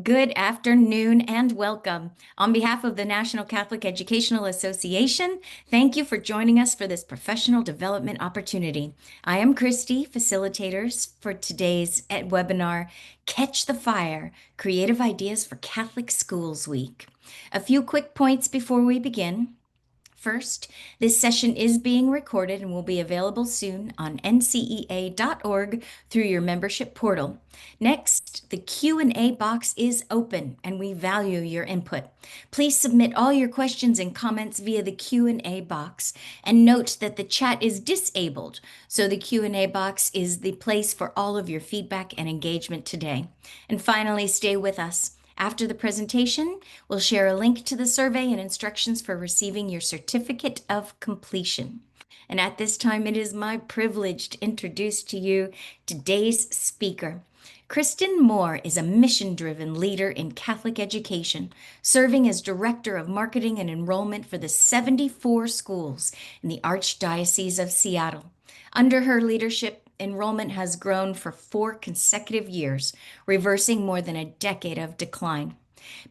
Good afternoon and welcome. On behalf of the National Catholic Educational Association, thank you for joining us for this professional development opportunity. I am Christy, facilitator for today's webinar, Catch the Fire, Creative Ideas for Catholic Schools Week. A few quick points before we begin. First, this session is being recorded and will be available soon on ncea.org through your membership portal. Next, the Q&A box is open and we value your input. Please submit all your questions and comments via the Q&A box, and note that the chat is disabled, so the Q&A box is the place for all of your feedback and engagement today. And finally, stay with us. After the presentation, we'll share a link to the survey and instructions for receiving your certificate of completion. And at this time, it is my privilege to introduce to you today's speaker. Kristen Moore is a mission-driven leader in Catholic education, serving as Director of Marketing and Enrollment for the 74 schools in the Archdiocese of Seattle. Under her leadership, enrollment has grown for 4 consecutive years, reversing more than a decade of decline.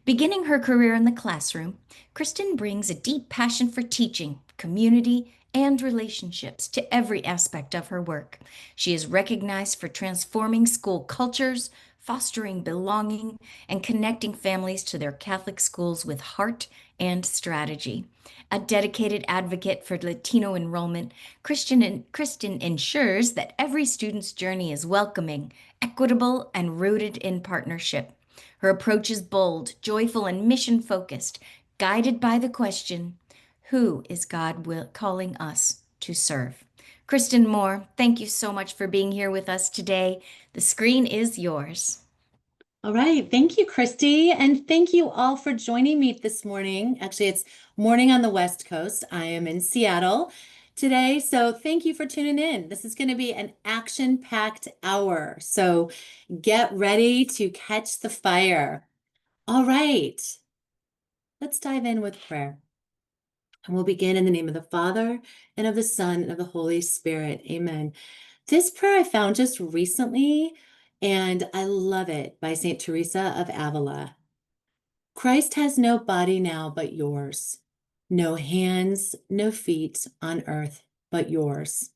Beginning her career in the classroom, Kristen brings a deep passion for teaching, community, and relationships to every aspect of her work. She is recognized for transforming school cultures, fostering belonging, and connecting families to their Catholic schools with heart and strategy. A dedicated advocate for Latino enrollment, Kristen ensures that every student's journey is welcoming, equitable, and rooted in partnership. Her approach is bold, joyful, and mission-focused, guided by the question, who is God calling us to serve? Kristen Moore, thank you so much for being here with us today. The screen is yours. All right. Thank you, Christy. And thank you all for joining me this morning. Actually, it's morning on the West Coast. I am in Seattle today. So thank you for tuning in. This is going to be an action-packed hour. So get ready to catch the fire. All right. Let's dive in with prayer. And we'll begin in the name of the Father, and of the Son, and of the Holy Spirit. Amen. This prayer I found just recently, and I love it, by St. Teresa of Avila. Christ has no body now but yours, no hands, no feet on earth but yours.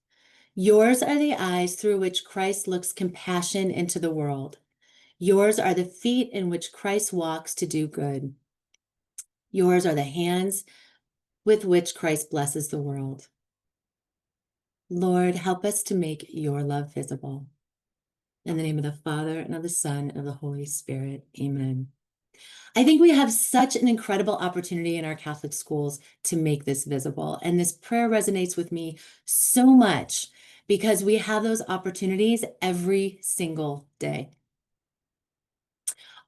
Yours are the eyes through which Christ looks compassion into the world. Yours are the feet in which Christ walks to do good. Yours are the hands with which Christ blesses the world. Lord, help us to make your love visible. In the name of the Father, and of the Son, and of the Holy Spirit. Amen. I think we have such an incredible opportunity in our Catholic schools to make this visible. And this prayer resonates with me so much because we have those opportunities every single day.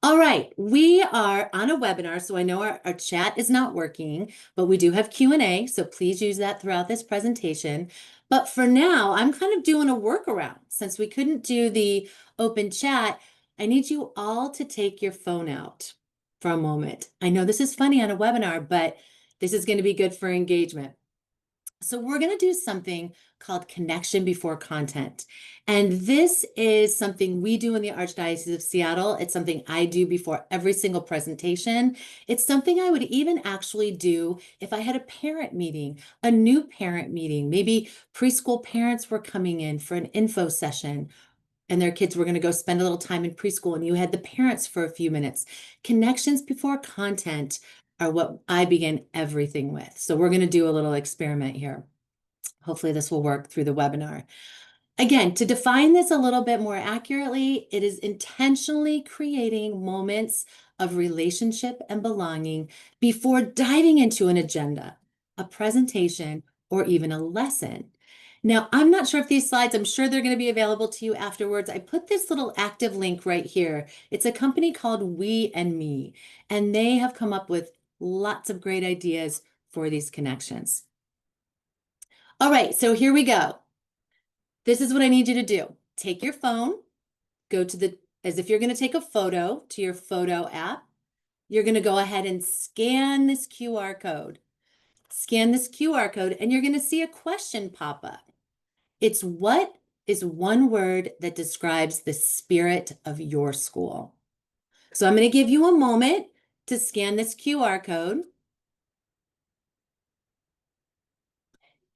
All right, we are on a webinar, so I know our chat is not working, but we do have Q&A, so please use that throughout this presentation. But for now, I'm kind of doing a workaround. Since we couldn't do the open chat, I need you all to take your phone out for a moment. I know this is funny on a webinar, but this is going to be good for engagement. So we're going to do something called connection before content. And this is something we do in the Archdiocese of Seattle. It's something I do before every single presentation. It's something I would even actually do if I had a parent meeting, a new parent meeting. Maybe preschool parents were coming in for an info session and their kids were going to go spend a little time in preschool and you had the parents for a few minutes. Connections before content are what I begin everything with. So we're going to do a little experiment here. Hopefully this will work through the webinar. Again, to define this a little bit more accurately, it is intentionally creating moments of relationship and belonging before diving into an agenda, a presentation, or even a lesson. Now, I'm not sure if these slides, I'm sure they're going to be available to you afterwards. I put this little active link right here. It's a company called We and Me, and they have come up with lots of great ideas for these connections. All right, so here we go. This is what I need you to do. Take your phone, go to as if you're going to take a photo, to your photo app. You're going to go ahead and scan this QR code. Scan this QR code, and you're going to see a question pop up. It's what is one word that describes the spirit of your school? So I'm going to give you a moment to scan this QR code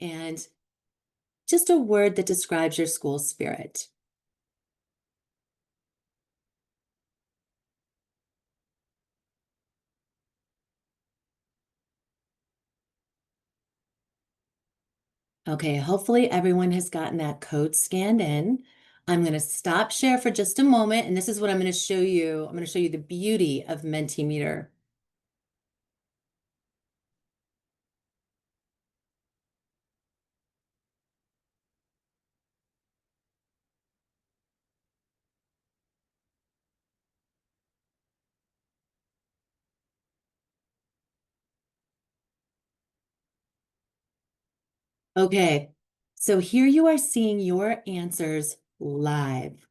and just a word that describes your school spirit. Okay, hopefully everyone has gotten that code scanned in. I'm going to stop share for just a moment, and this is what I'm going to show you. I'm going to show you the beauty of Mentimeter. Okay, so here you are seeing your answers live.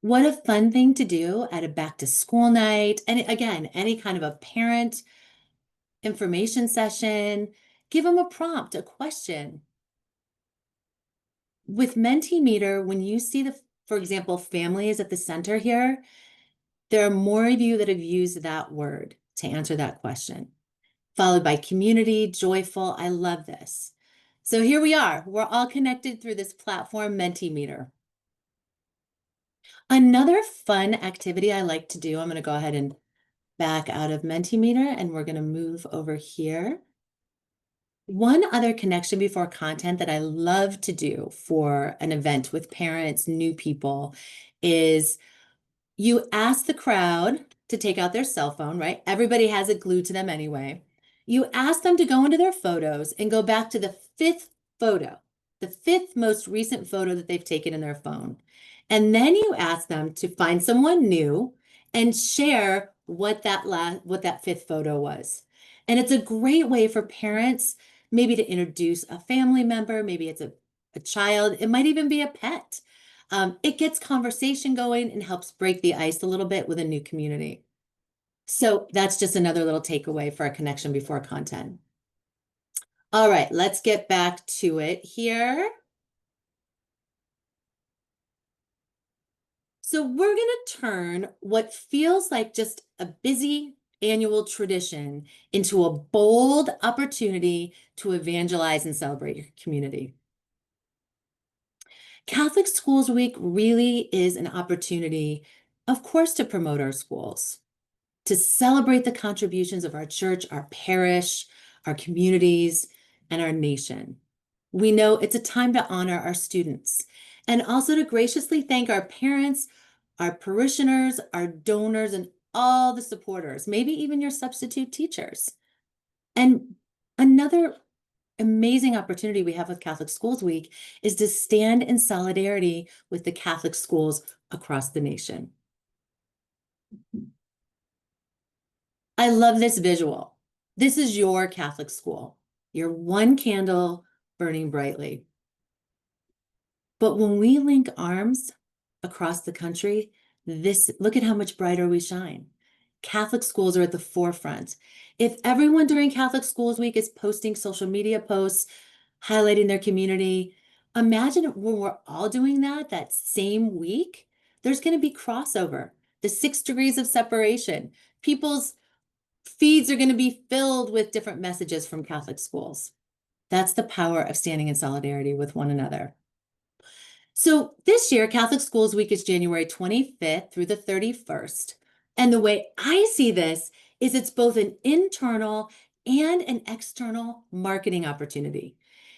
What a fun thing to do at a back to school night. And again, any kind of a parent information session, give them a prompt, a question. With Mentimeter, when you see for example, family is at the center here, there are more of you that have used that word to answer that question, followed by community, joyful. I love this. So here we are. We're all connected through this platform, Mentimeter. Another fun activity I like to do, I'm going to go ahead and back out of Mentimeter, and we're going to move over here. One other connection before content that I love to do for an event with parents, new people, is you ask the crowd to take out their cell phone, right? Everybody has it glued to them anyway. You ask them to go into their photos and go back to the fifth photo, the fifth most recent photo that they've taken in their phone. And then you ask them to find someone new and share what that fifth photo was. And it's a great way for parents maybe to introduce a family member, maybe it's a child, it might even be a pet. It gets conversation going and helps break the ice a little bit with a new community. So that's just another little takeaway for a connection before content. All right, let's get back to it here. So we're going to turn what feels like just a busy annual tradition into a bold opportunity to evangelize and celebrate your community. Catholic Schools Week really is an opportunity, of course, to promote our schools, to celebrate the contributions of our church, our parish, our communities, and our nation. We know it's a time to honor our students and also to graciously thank our parents, our parishioners, our donors, and all the supporters, maybe even your substitute teachers. And another amazing opportunity we have with Catholic Schools Week is to stand in solidarity with the Catholic schools across the nation. I love this visual. This is your Catholic school, your one candle burning brightly. But when we link arms across the country, look at how much brighter we shine. Catholic schools are at the forefront. If everyone during Catholic Schools Week is posting social media posts, highlighting their community, imagine when we're all doing that same week, there's going to be crossover, the 6 degrees of separation. People's feeds are going to be filled with different messages from Catholic schools. That's the power of standing in solidarity with one another. So this year, Catholic Schools Week is January 25th through the 31st. And the way I see this is it's both an internal and an external marketing opportunity.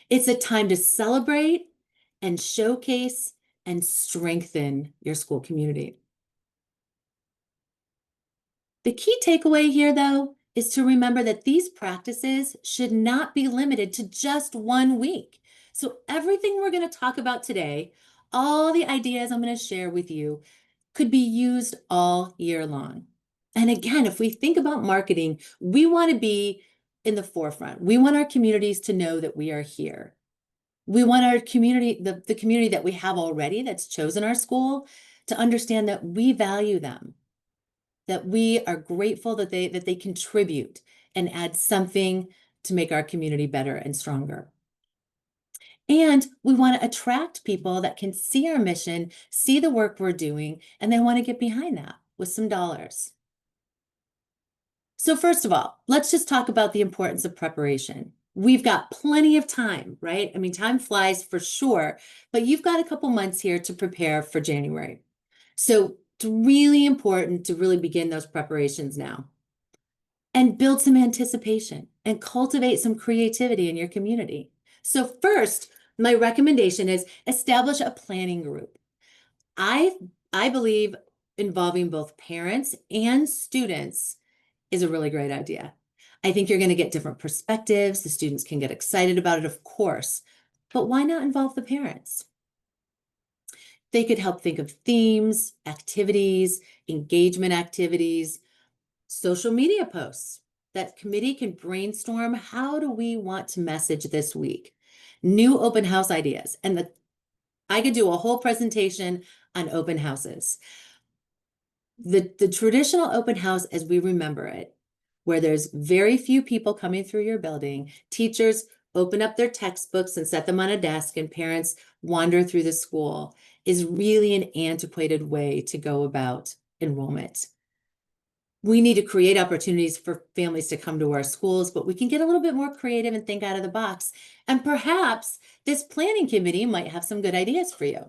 It's a time to celebrate and showcase and strengthen your school community. The key takeaway here, though, is to remember that these practices should not be limited to just one week. So everything we're going to talk about today, all the ideas I'm going to share with you, could be used all year long. And again, if we think about marketing, we want to be in the forefront. We want our communities to know that we are here. We want our community, the community that we have already that's chosen our school, to understand that we value them, that we are grateful that they contribute and add something to make our community better and stronger. And we want to attract people that can see our mission, see the work we're doing, and they want to get behind that with some dollars. So first of all, let's just talk about the importance of preparation. We've got plenty of time, right? I mean, time flies for sure, but you've got a couple months here to prepare for January. So it's really important to really begin those preparations now and build some anticipation and cultivate some creativity in your community. So first, my recommendation is establish a planning group. I I believe involving both parents and students is a really great idea. I think you're going to get different perspectives. The students can get excited about it, of course, but why not involve the parents? They could help think of themes, activities, engagement activities, social media posts. That committee can brainstorm, how do we want to message this week? New open house ideas. And I could do a whole presentation on open houses. The traditional open house as we remember it, where there's very few people coming through your building, teachers open up their textbooks and set them on a desk, and parents wander through the school, is really an antiquated way to go about enrollment. We need to create opportunities for families to come to our schools, but we can get a little bit more creative and think out of the box. And perhaps this planning committee might have some good ideas for you.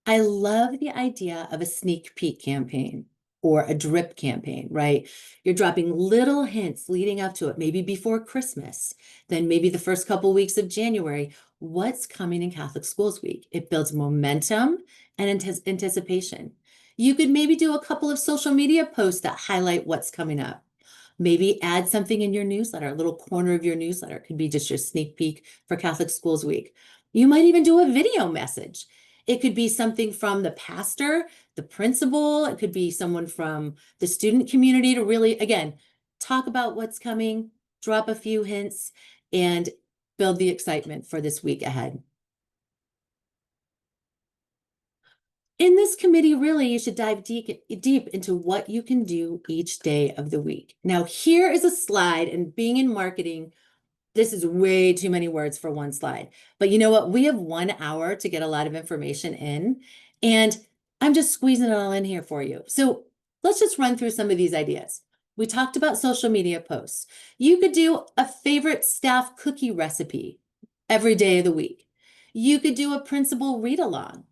I love the idea of a sneak peek campaign or a drip campaign, right? You're dropping little hints leading up to it, maybe before Christmas, then maybe the first couple weeks of January. What's coming in Catholic Schools Week? It builds momentum and anticipation. You could maybe do a couple of social media posts that highlight what's coming up. Maybe add something in your newsletter, a little corner of your newsletter. It could be just your sneak peek for Catholic Schools Week. You might even do a video message. It could be something from the pastor, the principal. It could be someone from the student community to really, again, talk about what's coming, drop a few hints, and build the excitement for this week ahead. In this committee, really, you should dive deep into what you can do each day of the week. Now, here is a slide, and being in marketing, this is way too many words for one slide. But you know what? We have 1 hour to get a lot of information in, and I'm just squeezing it all in here for you. So let's just run through some of these ideas. We talked about social media posts. You could do a favorite staff cookie recipe every day of the week. You could do a principal read along,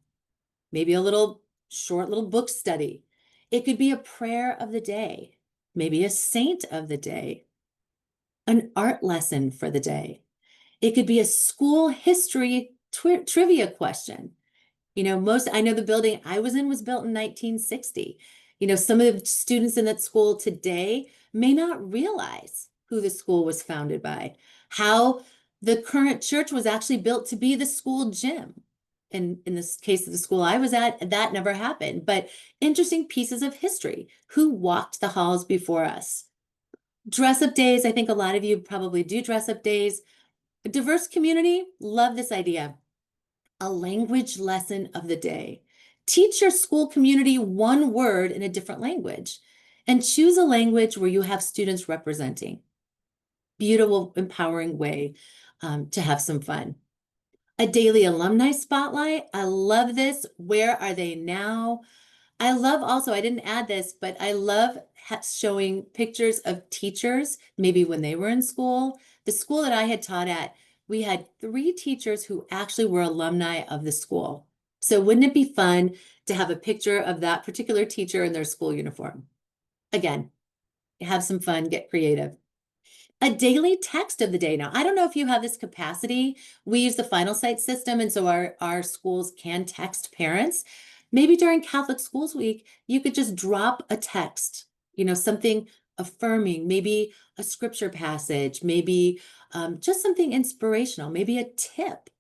maybe a little short little book study. It could be a prayer of the day, maybe a saint of the day, an art lesson for the day. It could be a school history trivia question. I know the building I was in was built in 1960. Some of the students in that school today may not realize who the school was founded by, how the current church was actually built to be the school gym. And in this case of the school I was at, that never happened. But interesting pieces of history. Who walked the halls before us? Dress up days. I think a lot of you probably do dress up days. A diverse community, love this idea. A language lesson of the day. Teach your school community one word in a different language and choose a language where you have students representing. Beautiful, empowering way to have some fun. A daily alumni spotlight. I love this. Where are they now? I love also, I didn't add this, but I love showing pictures of teachers, maybe when they were in school. The school that I had taught at, we had 3 teachers who actually were alumni of the school. So wouldn't it be fun to have a picture of that particular teacher in their school uniform? Again, have some fun, get creative. A daily text of the day. Now, I don't know if you have this capacity. We use the Final Site system, and so our schools can text parents. Maybe during Catholic Schools Week, you could just drop a text, something affirming, maybe a scripture passage, maybe just something inspirational, maybe a tip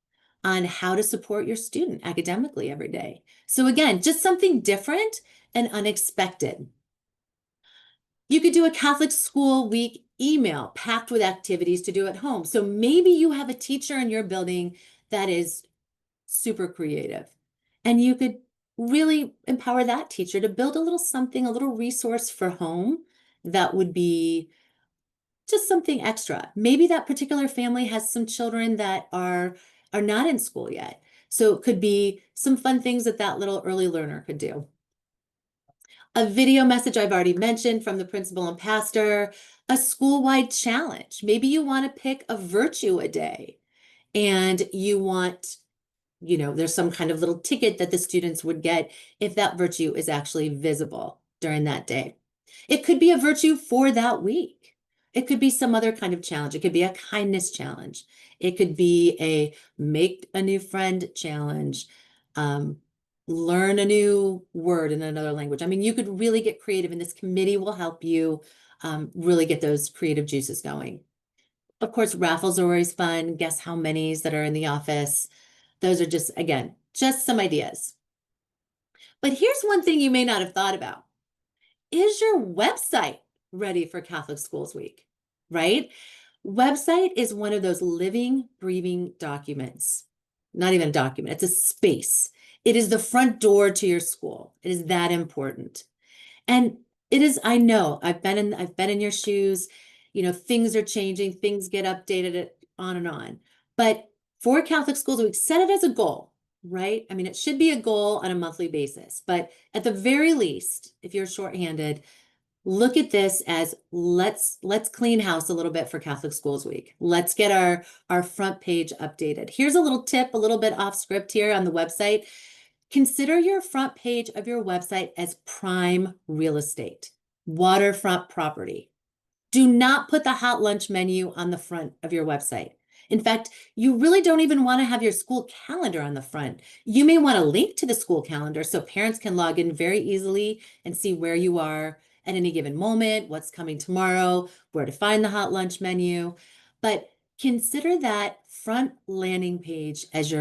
on how to support your student academically every day. So again, just something different and unexpected. You could do a Catholic School Week email packed with activities to do at home. So maybe you have a teacher in your building that is super creative, and you could really empower that teacher to build a little something, a little resource for home that would be just something extra. Maybe that particular family has some children that are not in school yet. So it could be some fun things that that little early learner could do. A video message I've already mentioned from the principal and pastor, a school-wide challenge. Maybe you want to pick a virtue a day and you want, there's some kind of little ticket that the students would get if that virtue is actually visible during that day. It could be a virtue for that week. It could be some other kind of challenge. It could be a kindness challenge. It could be a make a new friend challenge. Um, Learn a new word in another language. I mean, you could really get creative, and this committee will help you really get those creative juices going. Of course, raffles are always fun. Guess how many's that are in the office. Those are just, again, just some ideas. But here's one thing you may not have thought about. Is your website ready for Catholic Schools Week? Right? Website is one of those living, breathing documents. Not even a document, it's a space. It is the front door to your school. It is that important. And it is, I know, I've been in your shoes. Things are changing, things get updated, on and on. But for Catholic Schools Week, set it as a goal, right? I mean, it should be a goal on a monthly basis, but at the very least, if you're shorthanded, look at this as let's clean house a little bit for Catholic Schools Week. Let's get our front page updated. Here's a little tip, a little bit off script here on the website. Consider your front page of your website as prime real estate, waterfront property. Do not put the hot lunch menu on the front of your website. In fact, you really don't even want to have your school calendar on the front. You may want to link to the school calendar so parents can log in very easily and see where you are at any given moment, what's coming tomorrow, where to find the hot lunch menu. But consider that front landing page as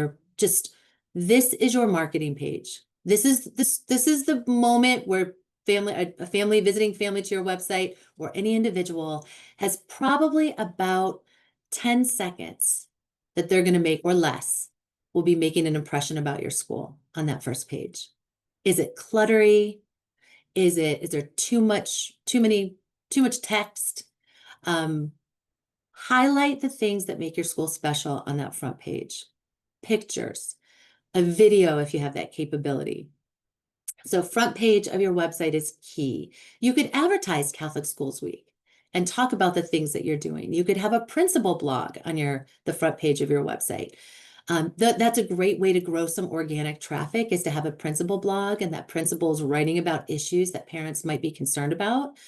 this is your marketing page. This is the moment where a family visiting family to your website or any individual has probably about 10 seconds that they're going to make or less will be making an impression about your school on that first page. Is it cluttery? Is there too much text? Highlight the things that make your school special on that front page. Pictures, a video if you have that capability. So front page of your website is key. You could advertise Catholic Schools Week and talk about the things that you're doing. You could have a principal blog on the front page of your website. That's a great way to grow some organic traffic, is to have a principal blog, and that principal is writing about issues that parents might be concerned about.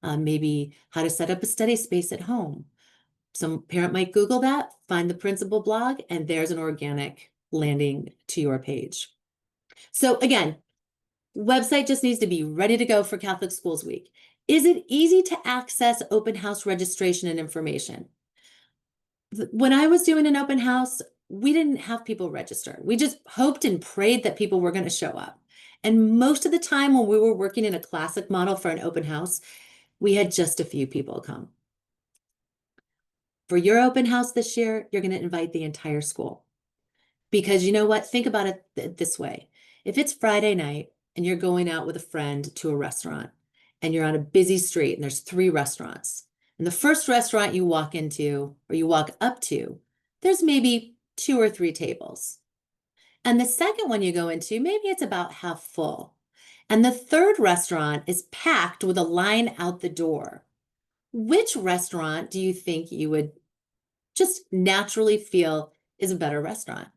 Maybe how to set up a study space at home. Some parent might Google that, find the principal blog, and there's an organic landing to your page. So again, website just needs to be ready to go for Catholic Schools Week. Is it easy to access open house registration and information? When I was doing an open house, we didn't have people register. We just hoped and prayed that people were going to show up. And most of the time when we were working in a classic model for an open house, we had just a few people come. For your open house this year, you're going to invite the entire school. Because you know what? Think about it this way. If it's Friday night and you're going out with a friend to a restaurant and you're on a busy street and there's 3 restaurants, and the first restaurant you walk into or you walk up to, there's maybe 2 or 3 tables. And the second one you go into, maybe it's about half full. And the third restaurant is packed with a line out the door. Which restaurant do you think you would just naturally feel is a better restaurant?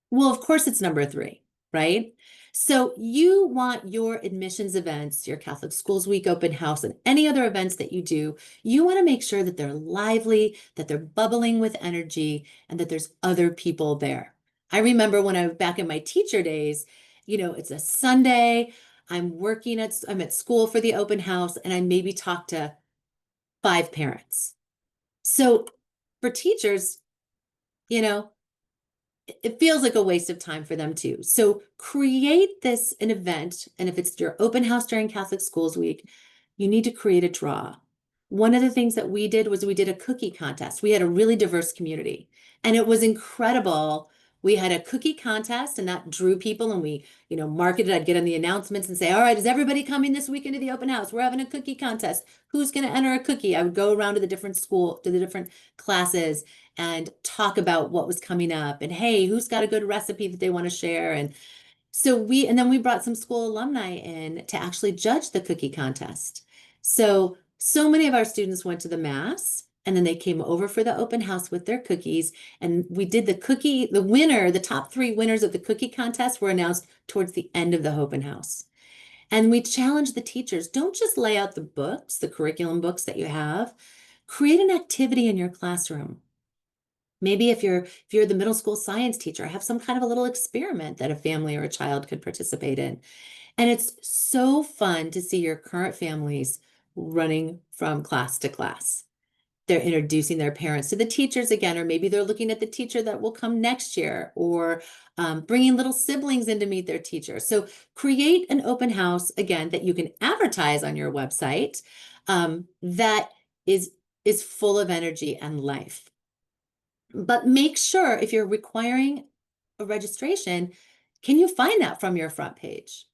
Well, of course, it's number 3, right? So you want your admissions events, your Catholic Schools Week open house, and any other events that you do, you want to make sure that they're lively, that they're bubbling with energy, and that there's other people there. I remember when I was back in my teacher days, it's a Sunday, I'm at school for the open house, and I maybe talk to 5 parents. So for teachers, it feels like a waste of time for them too. So create an event, and if it's your open house during Catholic Schools Week, you need to create a draw. One of the things that we did was we did a cookie contest. We had a really diverse community, and it was incredible We had a cookie contest and that drew people and we, marketed. I'd get on the announcements and say, all right, is everybody coming this weekend to the open house? We're having a cookie contest. Who's going to enter a cookie? I would go around to the different to the different classes and talk about what was coming up and hey, who's got a good recipe that they want to share? And then we brought some school alumni in to actually judge the cookie contest. So many of our students went to the mass and then they came over for the open house with their cookies. And we did the top 3 winners of the cookie contest were announced towards the end of the open house. And we challenged the teachers, don't just lay out the books, the curriculum books that you have, create an activity in your classroom. Maybe if you're the middle school science teacher, have some kind of a little experiment that a family or a child could participate in. And it's so fun to see your current families running from class to class. They're introducing their parents to the teachers again, or maybe they're looking at the teacher that will come next year, or bringing little siblings in to meet their teacher. So create an open house again that you can advertise on your website that is full of energy and life. But make sure if you're requiring a registration, can you find that from your front page?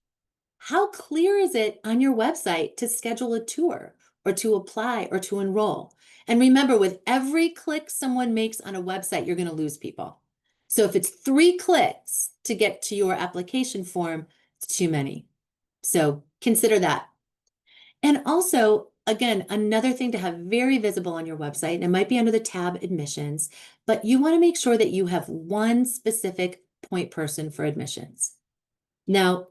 How clear is it on your website to schedule a tour or to apply or to enroll? And remember, with every click someone makes on a website, you're going to lose people. So if it's 3 clicks to get to your application form, it's too many. So consider that. And also, again, another thing to have very visible on your website, and it might be under the tab admissions, but you want to make sure that you have one specific point person for admissions. Now,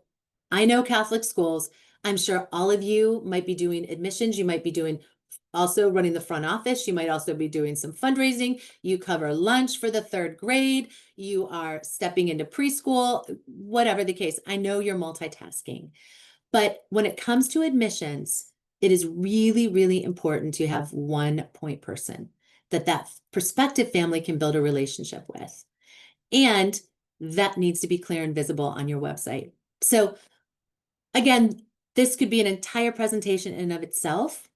I know Catholic schools. I'm sure all of you might be doing admissions. You might be doing also running the front office. You might also be doing some fundraising. You cover lunch for the 3rd grade. You are stepping into preschool, whatever the case. I know you're multitasking. But when it comes to admissions, it is really, really important to have one point person that prospective family can build a relationship with. And that needs to be clear and visible on your website. So again, this could be an entire presentation in and of itself.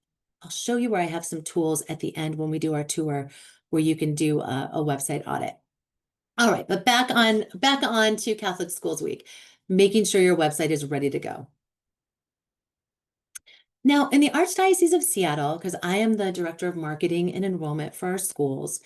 I'll show you where I have some tools at the end when we do our tour where you can do a website audit. All right, but back on to Catholic Schools Week, making sure your website is ready to go. Now, in the Archdiocese of Seattle, because I am the Director of Marketing and Enrollment for our schools,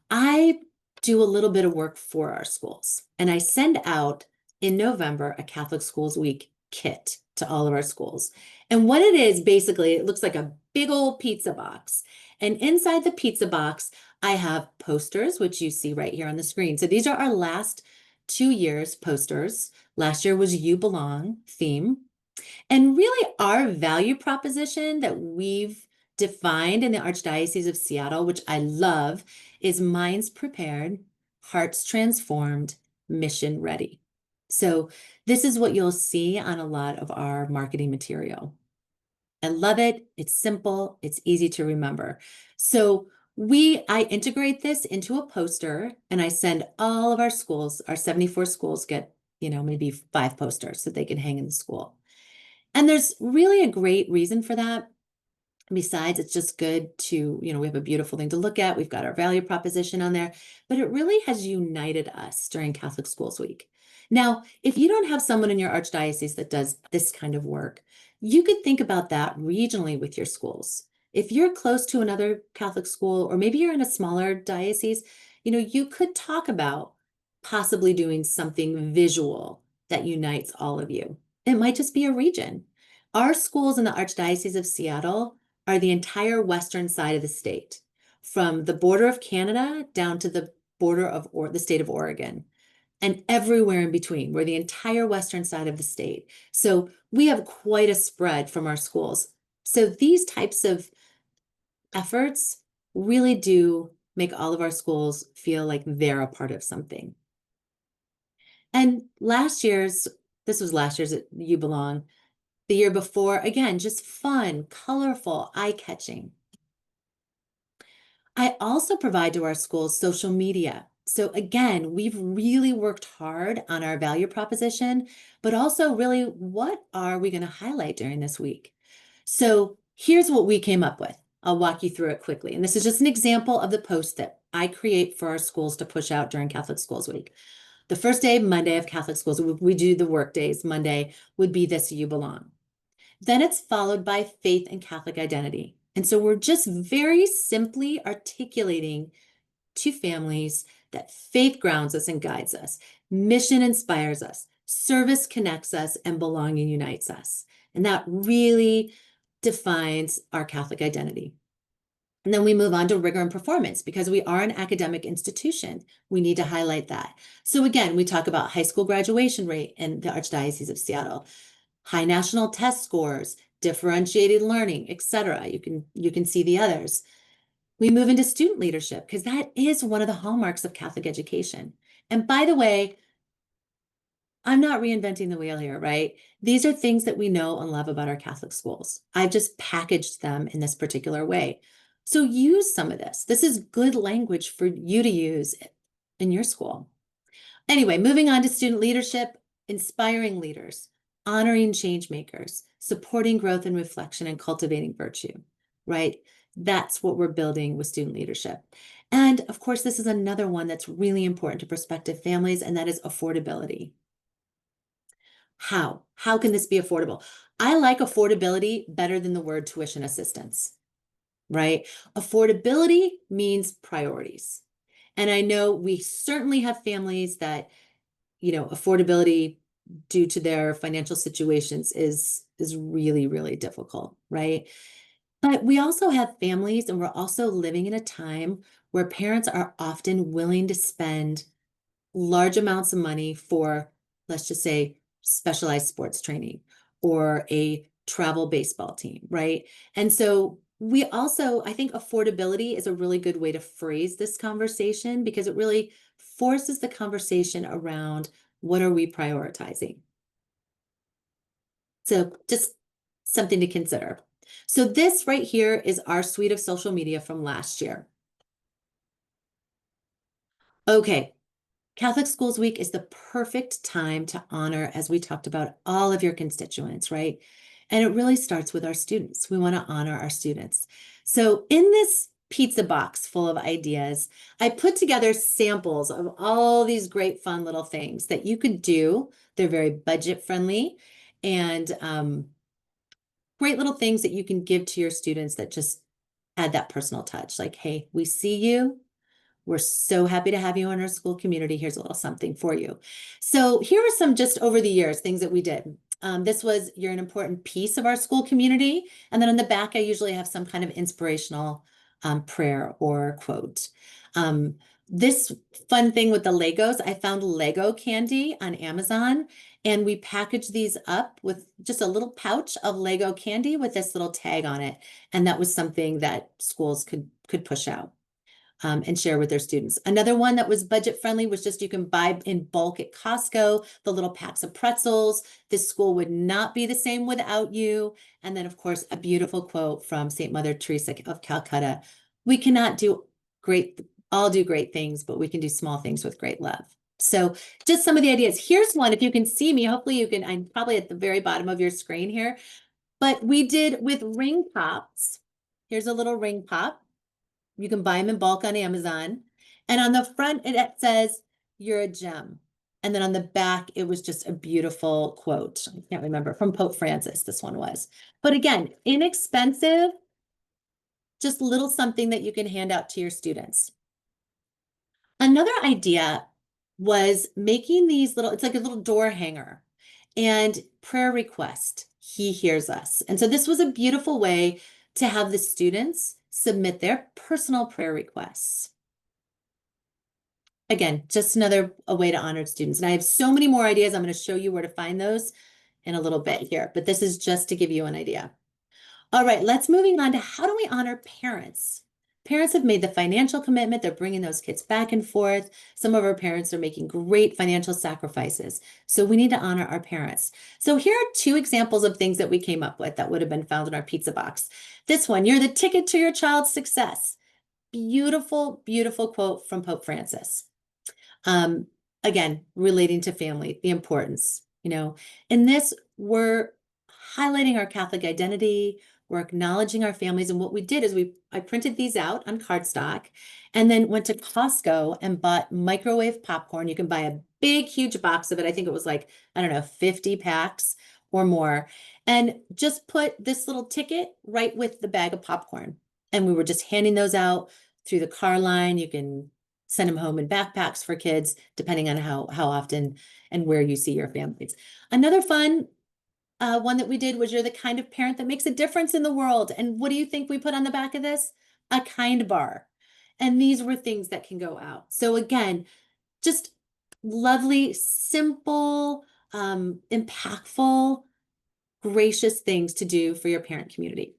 I do a little bit of work for our schools. And I send out in November a Catholic Schools Week kit to all of our schools. And what it is, basically, it looks like a big old pizza box. And inside the pizza box, I have posters, which you see right here on the screen. So these are our last 2 years posters. Last year was You Belong theme. And really our value proposition that we've defined in the Archdiocese of Seattle, which I love, is minds prepared, hearts transformed, mission ready. So this is what you'll see on a lot of our marketing material. I love it. It's simple. It's easy to remember. So I integrate this into a poster and I send all of our schools, our 74 schools get, maybe 5 posters that they can hang in the school. And there's really a great reason for that. Besides, it's just good to, we have a beautiful thing to look at. We've got our value proposition on there, but it really has united us during Catholic Schools Week. Now, if you don't have someone in your archdiocese that does this kind of work, you could think about that regionally with your schools. If you're close to another Catholic school, or maybe you're in a smaller diocese, you could talk about possibly doing something visual that unites all of you. It might just be a region. Our schools in the Archdiocese of Seattle are the entire western side of the state, from the border of Canada down to the border of the state of Oregon, and everywhere in between. We're the entire western side of the state. So we have quite a spread from our schools. So these types of efforts really do make all of our schools feel like they're a part of something. And this was last year's You Belong. The year before, again, just fun, colorful, eye-catching. I also provide to our schools social media. So again, we've really worked hard on our value proposition, but also really what are we going to highlight during this week? So here's what we came up with. I'll walk you through it quickly. And this is just an example of the post that I create for our schools to push out during Catholic Schools Week. The first day, Monday of Catholic schools, we do the work days. Monday would be this you belong. Then it's followed by faith and Catholic identity. And so we're just very simply articulating to families that faith grounds us and guides us, mission inspires us, service connects us, and belonging unites us. And that really defines our Catholic identity. And then we move on to rigor and performance because we are an academic institution. We need to highlight that. So again, we talk about high school graduation rate in the Archdiocese of Seattle, high national test scores, differentiated learning, etc. You can see the others. We move into student leadership because that is one of the hallmarks of Catholic education. And by the way, I'm not reinventing the wheel here, right? These are things that we know and love about our Catholic schools. I've just packaged them in this particular way. So use some of this. This is good language for you to use in your school. Anyway, moving on to student leadership, inspiring leaders, honoring change makers, supporting growth and reflection, and cultivating virtue, right? That's what we're building with student leadership. And of course, this is another one that's really important to prospective families, and that is affordability. How? How can this be affordable? I like affordability better than the word tuition assistance, right? Affordability means priorities. And I know we certainly have families that, affordability due to their financial situations is really, really difficult, right? But we also have families, and we're also living in a time where parents are often willing to spend large amounts of money for, let's just say, specialized sports training or a travel baseball team, right? And so we also, I think affordability is a really good way to phrase this conversation because it really forces the conversation around what are we prioritizing? So just something to consider. So this right here is our suite of social media from last year. Okay, Catholic Schools Week is the perfect time to honor, as we talked about, all of your constituents, right? And it really starts with our students. We want to honor our students. So in this pizza box full of ideas, I put together samples of all these great fun little things that you could do. They're very budget friendly and great little things that you can give to your students that just add that personal touch. Like, hey, we see you. We're so happy to have you in our school community. Here's a little something for you. So here are some just over the years, things that we did. This was, you're an important piece of our school community. And then on the back, I usually have some kind of inspirational prayer or quote. This fun thing with the Legos, I found Lego candy on Amazon, and we packaged these up with just a little pouch of Lego candy with this little tag on it. And that was something that schools could push out. And share with their students. Another one that was budget friendly was just you can buy in bulk at Costco, the little packs of pretzels. This school would not be the same without you. And then, of course, a beautiful quote from St. Mother Teresa of Calcutta. We cannot all do great things, but we can do small things with great love. So just some of the ideas. Here's one, if you can see me, hopefully you can, I'm probably at the very bottom of your screen here, but we did with ring pops. Here's a little ring pop. You can buy them in bulk on Amazon. And on the front, it says, "You're a gem." And then on the back, it was just a beautiful quote. I can't remember, from Pope Francis, this one was. But again, inexpensive, just little something that you can hand out to your students. Another idea was making these little, it's like a little door hanger and prayer request. He hears us. And so this was a beautiful way to have the students submit their personal prayer requests. Again, just a way to honor students. And I have so many more ideas. I'm going to show you where to find those in a little bit here, but this is just to give you an idea. All right, let's moving on to how do we honor parents? Parents have made the financial commitment. They're bringing those kids back and forth. Some of our parents are making great financial sacrifices. So we need to honor our parents. So here are two examples of things that we came up with that would have been found in our pizza box. This one, "You're the ticket to your child's success." Beautiful, beautiful quote from Pope Francis. Again, relating to family, the importance, in this, we're highlighting our Catholic identity. We're acknowledging our families. And what we did is I printed these out on cardstock and then went to Costco and bought microwave popcorn. You can buy a big, huge box of it. I think it was like, I don't know, 50 packs or more. And just put this little ticket right with the bag of popcorn. And we were just handing those out through the car line. You can send them home in backpacks for kids, depending on how often and where you see your families. Another fun one that we did was you're the kind of parent that makes a difference in the world. And what do you think we put on the back of this? A kind bar. And these were things that can go out. So again, just lovely, simple, impactful, gracious things to do for your parent community.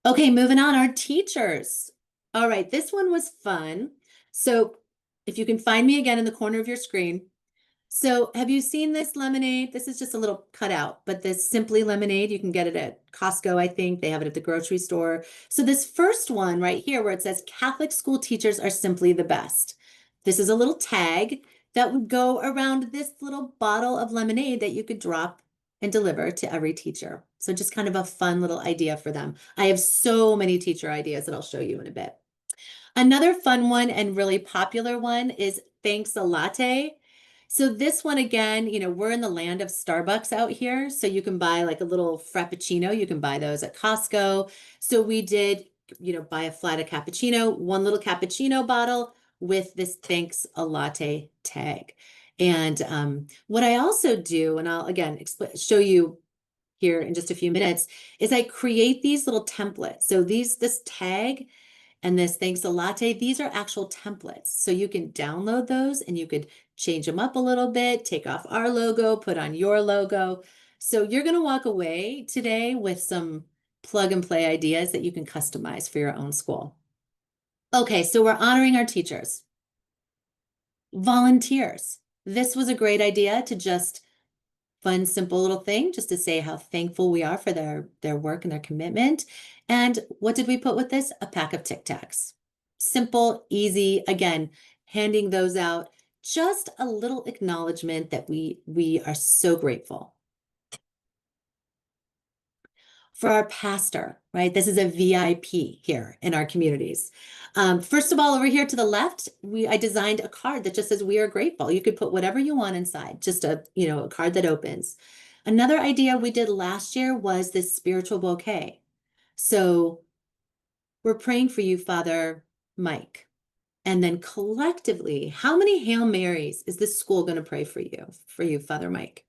Okay, moving on, our teachers. All right, this one was fun. So if you can find me again in the corner of your screen, so have you seen this lemonade? This is just a little cutout, but this Simply Lemonade, you can get it at Costco, I think. They have it at the grocery store. So this first one right here where it says Catholic school teachers are simply the best. This is a little tag that would go around this little bottle of lemonade that you could drop and deliver to every teacher. So just kind of a fun little idea for them. I have so many teacher ideas that I'll show you in a bit. Another fun one and really popular one is Thanks a Latte. So this one again, we're in the land of Starbucks out here. So you can buy like a little Frappuccino. You can buy those at Costco. So we did, buy a flat of cappuccino, one little cappuccino bottle with this Thanks a Latte tag. And what I also do, and I'll again show you here in just a few minutes, is I create these little templates. So this tag and this Thanks a Latte, these are actual templates. So you can download those and you could change them up a little bit, take off our logo, put on your logo. So you're going to walk away today with some plug and play ideas that you can customize for your own school. Okay, so we're honoring our teachers. Volunteers. This was a great idea to just fun, simple little thing just to say how thankful we are for their work and their commitment. And what did we put with this? A pack of Tic Tacs. Simple, easy, again, handing those out. Just a little acknowledgement that we are so grateful. For our pastor, right? This is a VIP here in our communities. First of all, over here to the left, I designed a card that just says we are grateful. You could put whatever you want inside, just a card that opens. Another idea we did last year was this spiritual bouquet. So we're praying for you, Father Mike. And then collectively, how many Hail Marys is this school going to pray for you, Father Mike?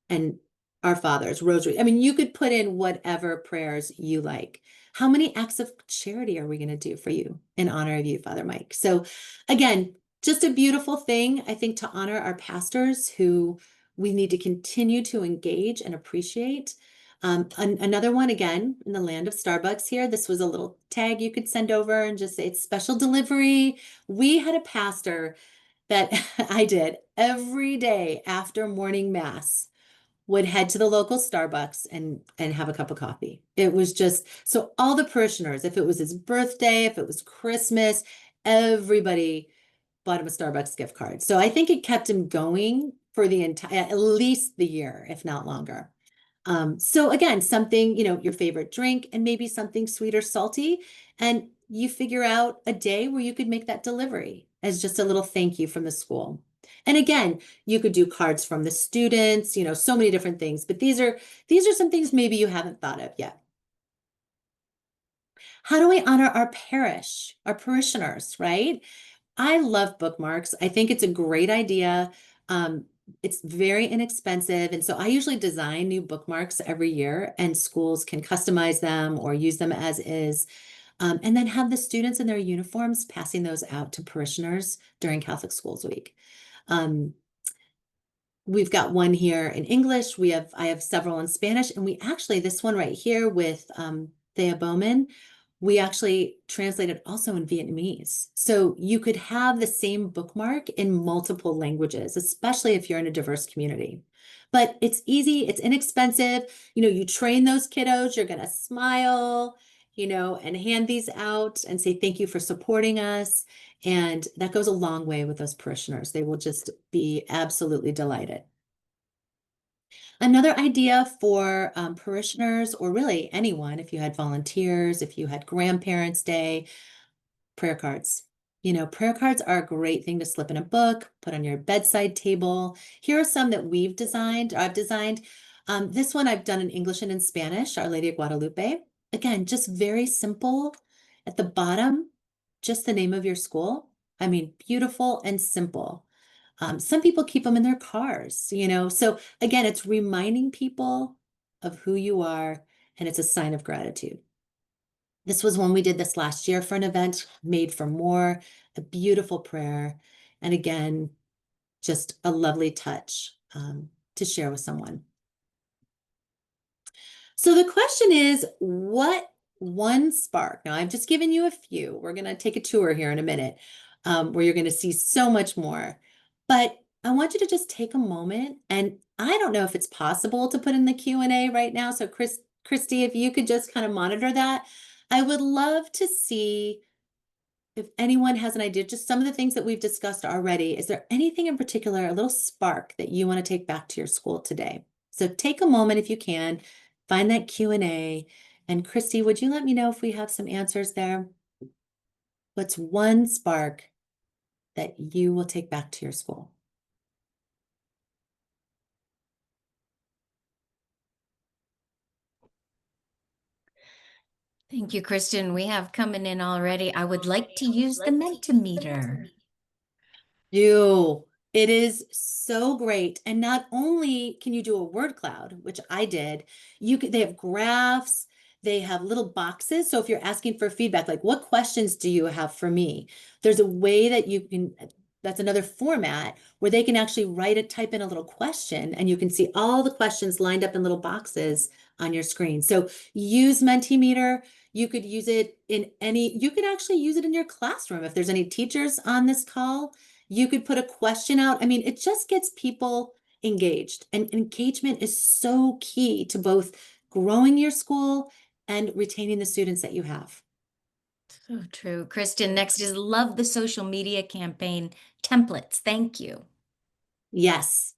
And our fathers, rosary. I mean, you could put in whatever prayers you like. How many acts of charity are we going to do for you in honor of you, Father Mike? So again, just a beautiful thing, I think, to honor our pastors who we need to continue to engage and appreciate. Another one, again, in the land of Starbucks here, this was a little tag you could send over and just say it's special delivery. We had a pastor that I did every day after morning mass would head to the local Starbucks and have a cup of coffee. It was just so all the parishioners, if it was his birthday, if it was Christmas, everybody bought him a Starbucks gift card. So I think it kept him going for the entire, at least the year, if not longer. So again, something, your favorite drink and maybe something sweet or salty. And you figure out a day where you could make that delivery as just a little thank you from the school. And again, you could do cards from the students, so many different things, but these are some things maybe you haven't thought of yet. How do we honor our parish, our parishioners, right? I love bookmarks. I think it's a great idea. It's very inexpensive. And so I usually design new bookmarks every year, and schools can customize them or use them as is. And then have the students in their uniforms passing those out to parishioners during Catholic Schools Week. We've got one here in English. I have several in Spanish, and this one right here with Thea Bowman, we actually translated also in Vietnamese. So you could have the same bookmark in multiple languages, especially if you're in a diverse community. But it's easy, it's inexpensive. You train those kiddos, you're gonna smile, and hand these out and say, thank you for supporting us. And that goes a long way with those parishioners. They will just be absolutely delighted. Another idea for parishioners, or really anyone, if you had volunteers, if you had grandparents' day, prayer cards. Prayer cards are a great thing to slip in a book, put on your bedside table. Here are some that I've designed. This one I've done in English and in Spanish, Our Lady of Guadalupe. Again, just very simple. At the bottom, just the name of your school. I mean, beautiful and simple. Some people keep them in their cars. So again, it's reminding people of who you are, and it's a sign of gratitude. This was one we did this last year for an event, Made for More, a beautiful prayer. And again, just a lovely touch to share with someone. So the question is, what one spark? Now, I've just given you a few. We're going to take a tour here in a minute where you're going to see so much more. But I want you to just take a moment, and I don't know if it's possible to put in the Q&A right now. So Christy, if you could just kind of monitor that, I would love to see if anyone has an idea, just some of the things that we've discussed already. Is there anything in particular, a little spark that you want to take back to your school today? So take a moment if you can, find that Q&A. And Christy, would you let me know if we have some answers there? What's one spark that you will take back to your school? Thank you, Kristen. We have coming in already. I would like to use the Mentimeter. It is so great. And not only can you do a word cloud, which I did, they have graphs, they have little boxes. So if you're asking for feedback, like what questions do you have for me? There's a way that you can, that's another format where they can actually type in a little question, and you can see all the questions lined up in little boxes on your screen. So use Mentimeter. You could you could actually use it in your classroom. If there's any teachers on this call, you could put a question out. I mean, it just gets people engaged, and engagement is so key to both growing your school and retaining the students that you have. So true. Kristen, next is love the social media campaign templates. Thank you. Yes,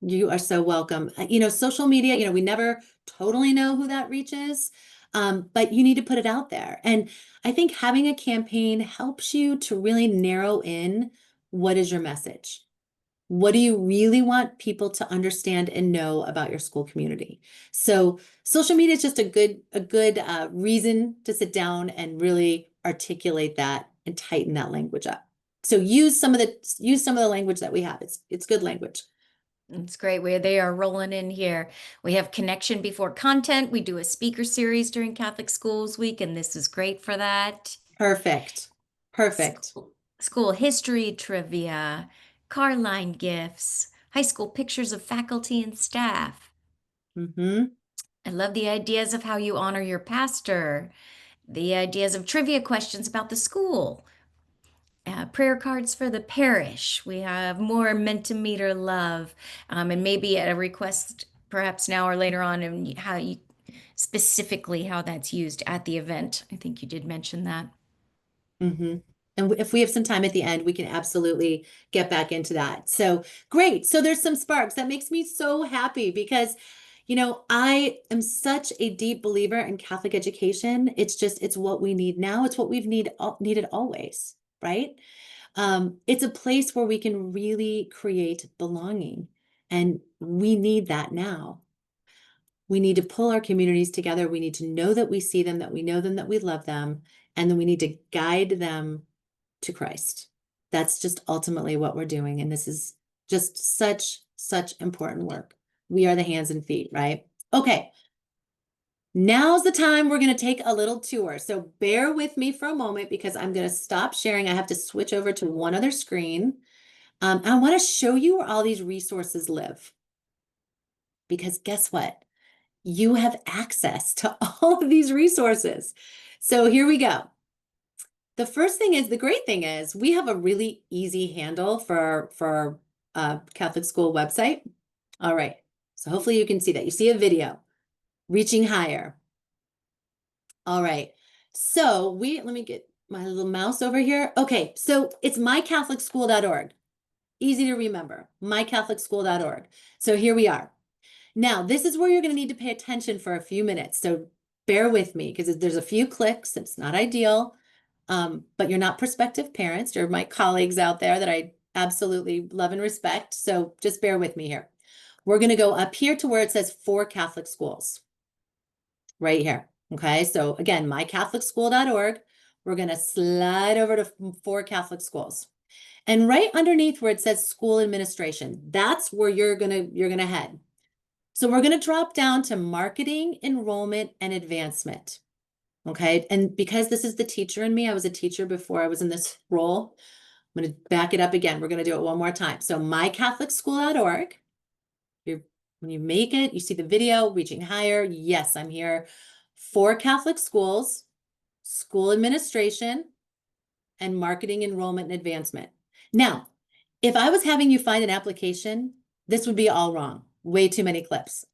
you are so welcome. Social media, we never totally know who that reaches, but you need to put it out there. And I think having a campaign helps you to really narrow in what is your message. What do you really want people to understand and know about your school community? So social media is just a good reason to sit down and really articulate that and tighten that language up. So use some of the language that we have. It's good language. It's great. They are rolling in here. We have connection before content. We do a speaker series during Catholic Schools Week, and this is great for that. Perfect. Perfect. School history trivia, car line gifts, high school pictures of faculty and staff. Mm-hmm. I love the ideas of how you honor your pastor, the ideas of trivia questions about the school, prayer cards for the parish. We have more Mentimeter love, and maybe at a request, perhaps now or later on, and how you specifically how that's used at the event. I think you did mention that. Mm-hmm. And if we have some time at the end, we can absolutely get back into that. So great. So there's some sparks. That makes me so happy because, I am such a deep believer in Catholic education. It's what we need now. It's what needed always, right? It's a place where we can really create belonging, and we need that now. We need to pull our communities together. We need to know that we see them, that we know them, that we love them, and then we need to guide them to Christ. That's just ultimately what we're doing. And this is just such important work. We are the hands and feet, right? Okay. Now's the time we're going to take a little tour. So bear with me for a moment because I'm going to stop sharing. I have to switch over to one other screen. I want to show you where all these resources live. Because guess what? You have access to all of these resources. So here we go. The great thing is we have a really easy handle for our Catholic school website. All right, so hopefully you can see that. You see a video, Reaching Higher. All right, so let me get my little mouse over here. Okay, so it's mycatholicschool.org. Easy to remember, mycatholicschool.org. So here we are. Now, this is where you're going to need to pay attention for a few minutes. So bear with me because there's a few clicks. It's not ideal. But you're not prospective parents. You're my colleagues out there that I absolutely love and respect. So just bear with me here. We're going to go up here to where it says for Catholic schools, right here. Okay, so again, mycatholicschool.org. We're going to slide over to for Catholic schools. And right underneath where it says school administration, that's where you're gonna head. So we're gonna drop down to marketing, enrollment, and advancement. Okay, and because this is the teacher in me, I was a teacher before I was in this role. I'm gonna back it up again. We're gonna do it one more time. So mycatholicschool.org. When you make it, you see the video, reaching higher. Yes, I'm here for Catholic schools, school administration, and marketing, enrollment, and advancement. Now, if I was having you find an application, this would be all wrong. Way too many clicks,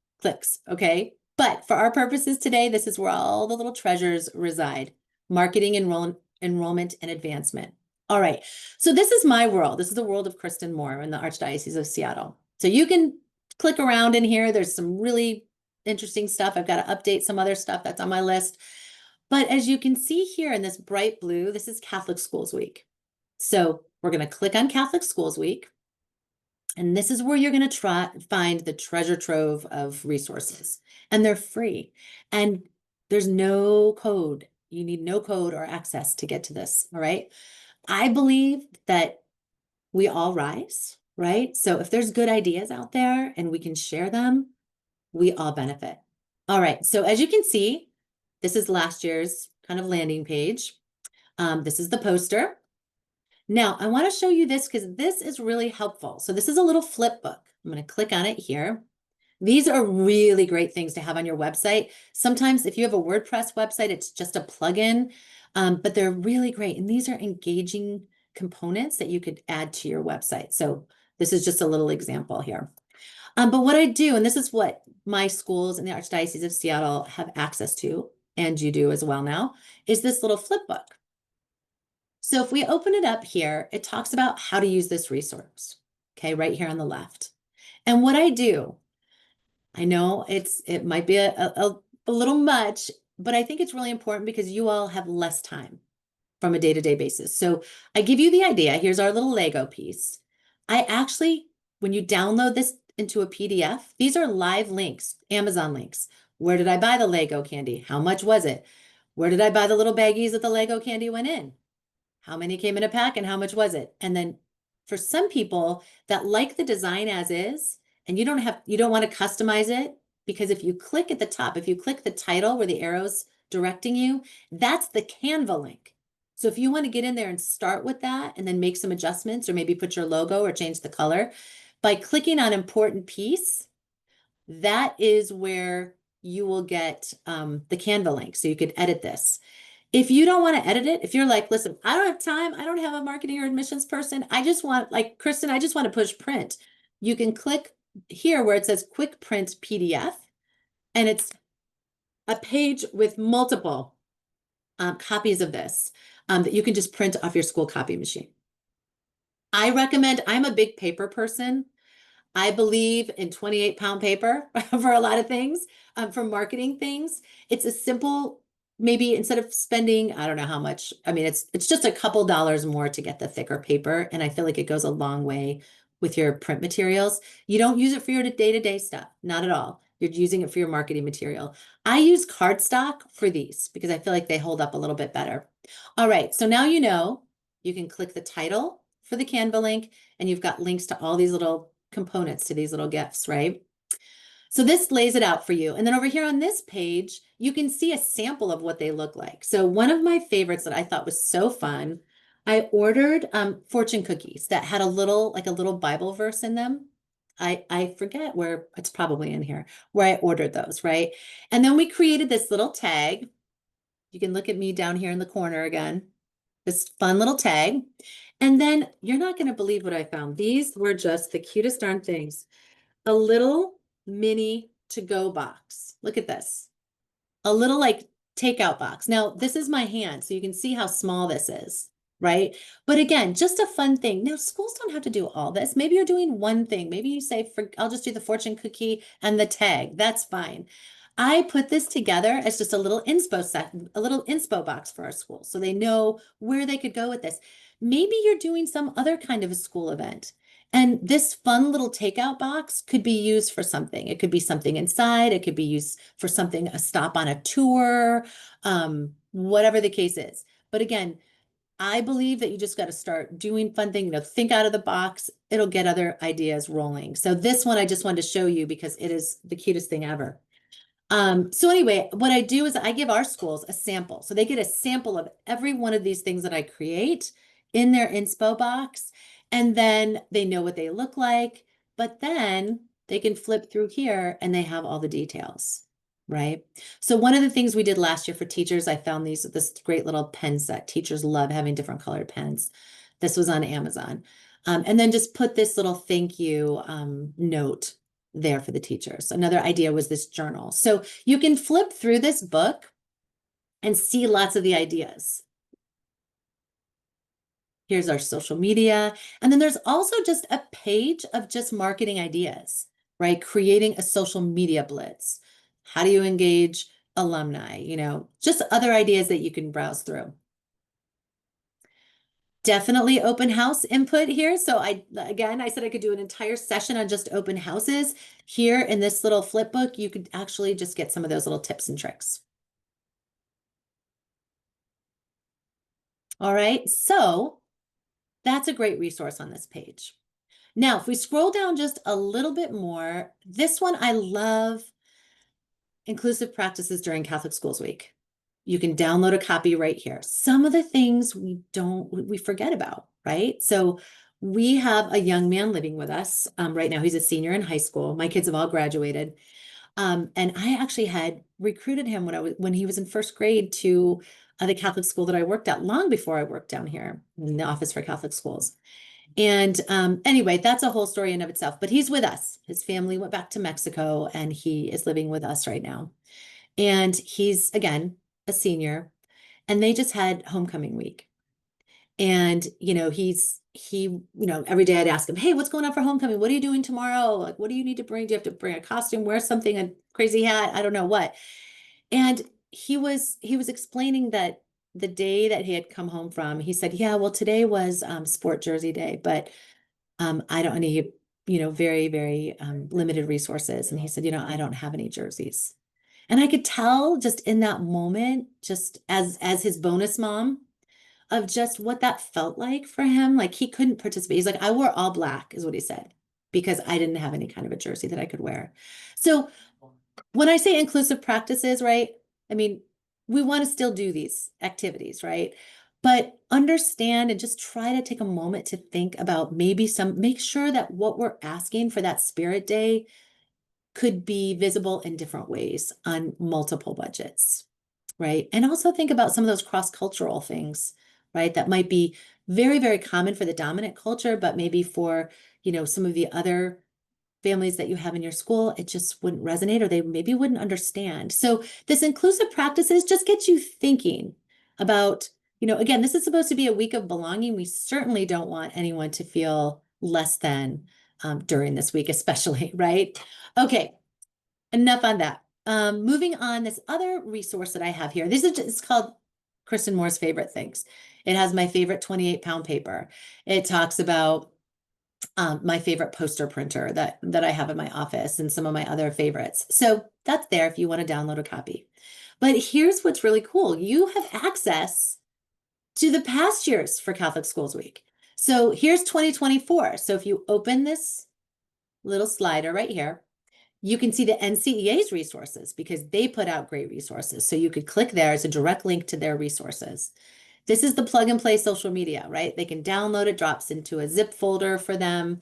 okay? But for our purposes today, this is where all the little treasures reside. Marketing, enrollment, and advancement. All right, so this is my world. This is the world of Kristen Moore in the Archdiocese of Seattle. So you can click around in here. There's some really interesting stuff. I've got to update some other stuff that's on my list. But as you can see here in this bright blue, this is Catholic Schools Week. So we're going to click on Catholic Schools Week. And this is where you're going to find the treasure trove of resources. And they're free. And there's no code. You need no code or access to get to this. All right. I believe that we all rise, right? So if there's good ideas out there and we can share them, we all benefit. All right. So as you can see, this is last year's kind of landing page. This is the poster. Now, I want to show you this because this is really helpful. So this is a little flip book. I'm going to click on it here. These are really great things to have on your website. Sometimes if you have a WordPress website, it's just a plugin, but they're really great. And these are engaging components that you could add to your website. So this is just a little example here. But what I do, and this is what my schools in the Archdiocese of Seattle have access to, and you do as well now, is this little flip book. So if we open it up here, it talks about how to use this resource, okay, right here on the left. And what I do, I know it might be a little much, but I think it's really important because you all have less time from a day-to-day basis. So I give you the idea. Here's our little Lego piece. I actually, when you download this into a PDF, these are live links, Amazon links. Where did I buy the Lego candy? How much was it? Where did I buy the little baggies that the Lego candy went in? How many came in a pack and how much was it? And then for some people that like the design as is, and you don't want to customize it, because if you click at the top, if you click the title where the arrow's directing you, that's the Canva link. So if you want to get in there and start with that and then make some adjustments or maybe put your logo or change the color, by clicking on important piece, that is where you will get the Canva link. So you could edit this. If you don't want to edit it, if you're like, listen, I don't have time, I don't have a marketing or admissions person, I just want, like Kristen, I just want to push print. You can click here where it says quick print PDF, and it's a page with multiple copies of this that you can just print off your school copy machine. I recommend, I'm a big paper person. I believe in 28-pound paper for a lot of things, for marketing things. It's a simple, maybe instead of spending, I don't know how much, I mean, it's just a couple dollars more to get the thicker paper. And I feel like it goes a long way with your print materials. You don't use it for your day-to-day stuff, not at all. You're using it for your marketing material. I use cardstock for these because I feel like they hold up a little bit better. All right, so now you know you can click the title for the Canva link, and you've got links to all these little components to these little gifts, right? So this lays it out for you. And then over here on this page, you can see a sample of what they look like. So one of my favorites that I thought was so fun, I ordered fortune cookies that had a little Bible verse in them. I forget where, it's probably in here, where I ordered those, right? And then we created this little tag. You can look at me down here in the corner again, this fun little tag. And then you're not going to believe what I found. These were just the cutest darn things. A little mini to-go box. Look at this. A little like takeout box. Now, this is my hand, so you can see how small this is, right? But again, just a fun thing. Now, schools don't have to do all this. Maybe you're doing one thing. Maybe you say, I'll just do the fortune cookie and the tag. That's fine. I put this together as just a little inspo set, a little inspo box for our school so they know where they could go with this. Maybe you're doing some other kind of a school event. And this fun little takeout box could be used for something. It could be something inside, it could be used for something, a stop on a tour, whatever the case is. But again, I believe that you just got to start doing fun things, think out of the box. It'll get other ideas rolling. So this one I just wanted to show you because it is the cutest thing ever. So anyway, what I do is I give our schools a sample. So they get a sample of every one of these things that I create in their inspo box, and then they know what they look like, but then they can flip through here and they have all the details, right? So one of the things we did last year for teachers, I found this great little pen set. Teachers love having different colored pens. This was on Amazon. And then just put this little thank you note there for the teachers. Another idea was this journal. So you can flip through this book and see lots of the ideas. Here's our social media. And then there's also just a page of just marketing ideas, right? Creating a social media blitz. How do you engage alumni? Just other ideas that you can browse through. Definitely open house input here. So I said I could do an entire session on just open houses. Here in this little flip book, you could actually just get some of those little tips and tricks. All right, so that's a great resource on this page. Now, if we scroll down just a little bit more, this one I love, inclusive practices during Catholic Schools Week. You can download a copy right here. Some of the things we forget about, right? So we have a young man living with us right now. He's a senior in high school. My kids have all graduated. And I actually had recruited him when he was in first grade to the Catholic school that I worked at long before I worked down here in the Office for Catholic Schools. And anyway, that's a whole story in of itself, but he's with us. His family went back to Mexico and he is living with us right now. And he's, again, a senior, and they just had homecoming week. And, every day I'd ask him, hey, what's going on for homecoming? What are you doing tomorrow? Like, what do you need to bring? Do you have to bring a costume, wear something, a crazy hat? I don't know what. And he was explaining that the day that he had come home from, he said, yeah, well, today was sport jersey day, but I don't need, very, very limited resources. And he said, I don't have any jerseys. And I could tell just in that moment, just as his bonus mom, of just what that felt like for him. Like he couldn't participate. He's like, I wore all black, is what he said, because I didn't have any kind of a jersey that I could wear. So when I say inclusive practices, right? I mean, we want to still do these activities, right? But understand and just try to take a moment to think about make sure that what we're asking for that spirit day could be visible in different ways on multiple budgets, right? And also think about some of those cross-cultural things, right? That might be very, very common for the dominant culture, but maybe for, some of the other families that you have in your school, it just wouldn't resonate or they maybe wouldn't understand. So this inclusive practices just gets you thinking about, again, this is supposed to be a week of belonging. We certainly don't want anyone to feel less than during this week, especially, right? Okay, enough on that. Moving on, this other resource that I have here, it's called Kristen Moore's Favorite Things. It has my favorite 28-pound paper. It talks about my favorite poster printer that I have in my office and some of my other favorites. So that's there if you want to download a copy. But here's what's really cool. You have access to the past years for Catholic Schools Week. So here's 2024. So if you open this little slider right here, you can see the NCEA's resources because they put out great resources. So you could click there. It's a direct link to their resources. This is the plug and play social media, right? They can download it, drops into a zip folder for them.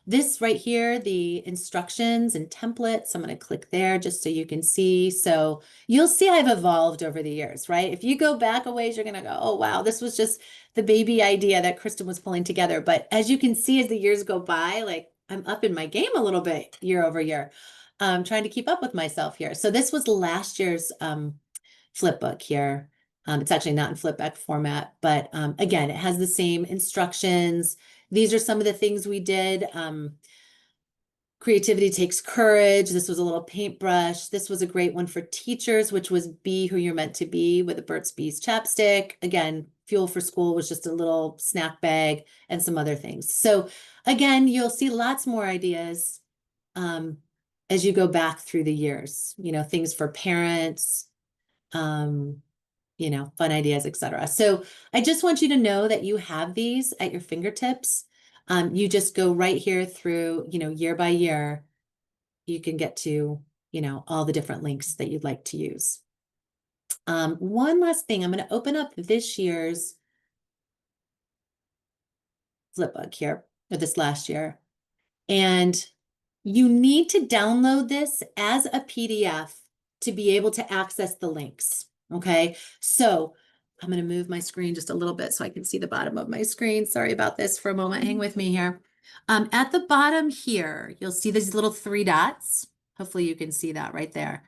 This right here, the instructions and templates, I'm going to click there just so you can see. So you'll see I've evolved over the years, right? If you go back a ways, you're going to go, oh, wow, this was just the baby idea that Kristen was pulling together. But as you can see, as the years go by, like I'm up in my game a little bit year over year. Trying to keep up with myself here. So this was last year's flip book here. It's actually not in flipback format, but again, it has the same instructions. These are some of the things we did. Creativity takes courage. This was a little paintbrush. This was a great one for teachers, which was Be Who You're Meant to Be with a Burt's Bees chapstick. Again, Fuel for School was just a little snack bag and some other things. So again, you'll see lots more ideas um, as you go back through the years, things for parents, um, fun ideas, etc. So I just want you to know that you have these at your fingertips. You just go right here through, year by year, you can get to, all the different links that you'd like to use. One last thing, I'm going to open up this year's flipbook here, or this last year. And you need to download this as a PDF to be able to access the links. Okay, so I'm going to move my screen just a little bit so I can see the bottom of my screen. Sorry about this for a moment. Hang with me here. At the bottom here, you'll see these little 3 dots. Hopefully you can see that right there.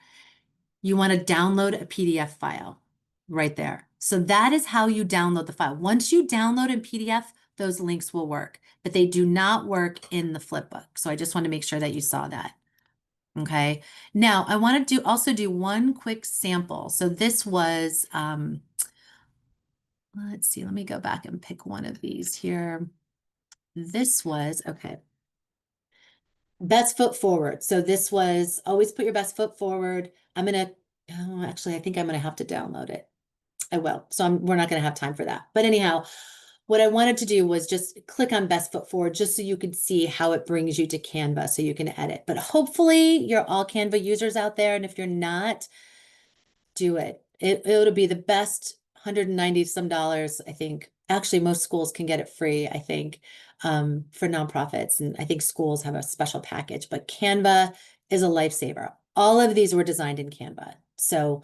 You want to download a PDF file right there. So that is how you download the file. Once you download in PDF, those links will work, but they do not work in the flipbook. So I just want to make sure that you saw that. Okay. Now I want to also do one quick sample. So this was, let's see, let me go back and pick one of these here. This was, okay. Best foot forward. So this was always put your best foot forward. I'm going to, oh, actually, I think I'm going to have to download it. I will. So we're not going to have time for that. But anyhow, what I wanted to do was just click on best foot forward just so you could see how it brings you to Canva so you can edit. But hopefully you're all Canva users out there. And if you're not, do it. It'll be the best $190 some, I think. Actually, most schools can get it free, I think, for nonprofits. And I think schools have a special package, but Canva is a lifesaver. All of these were designed in Canva. So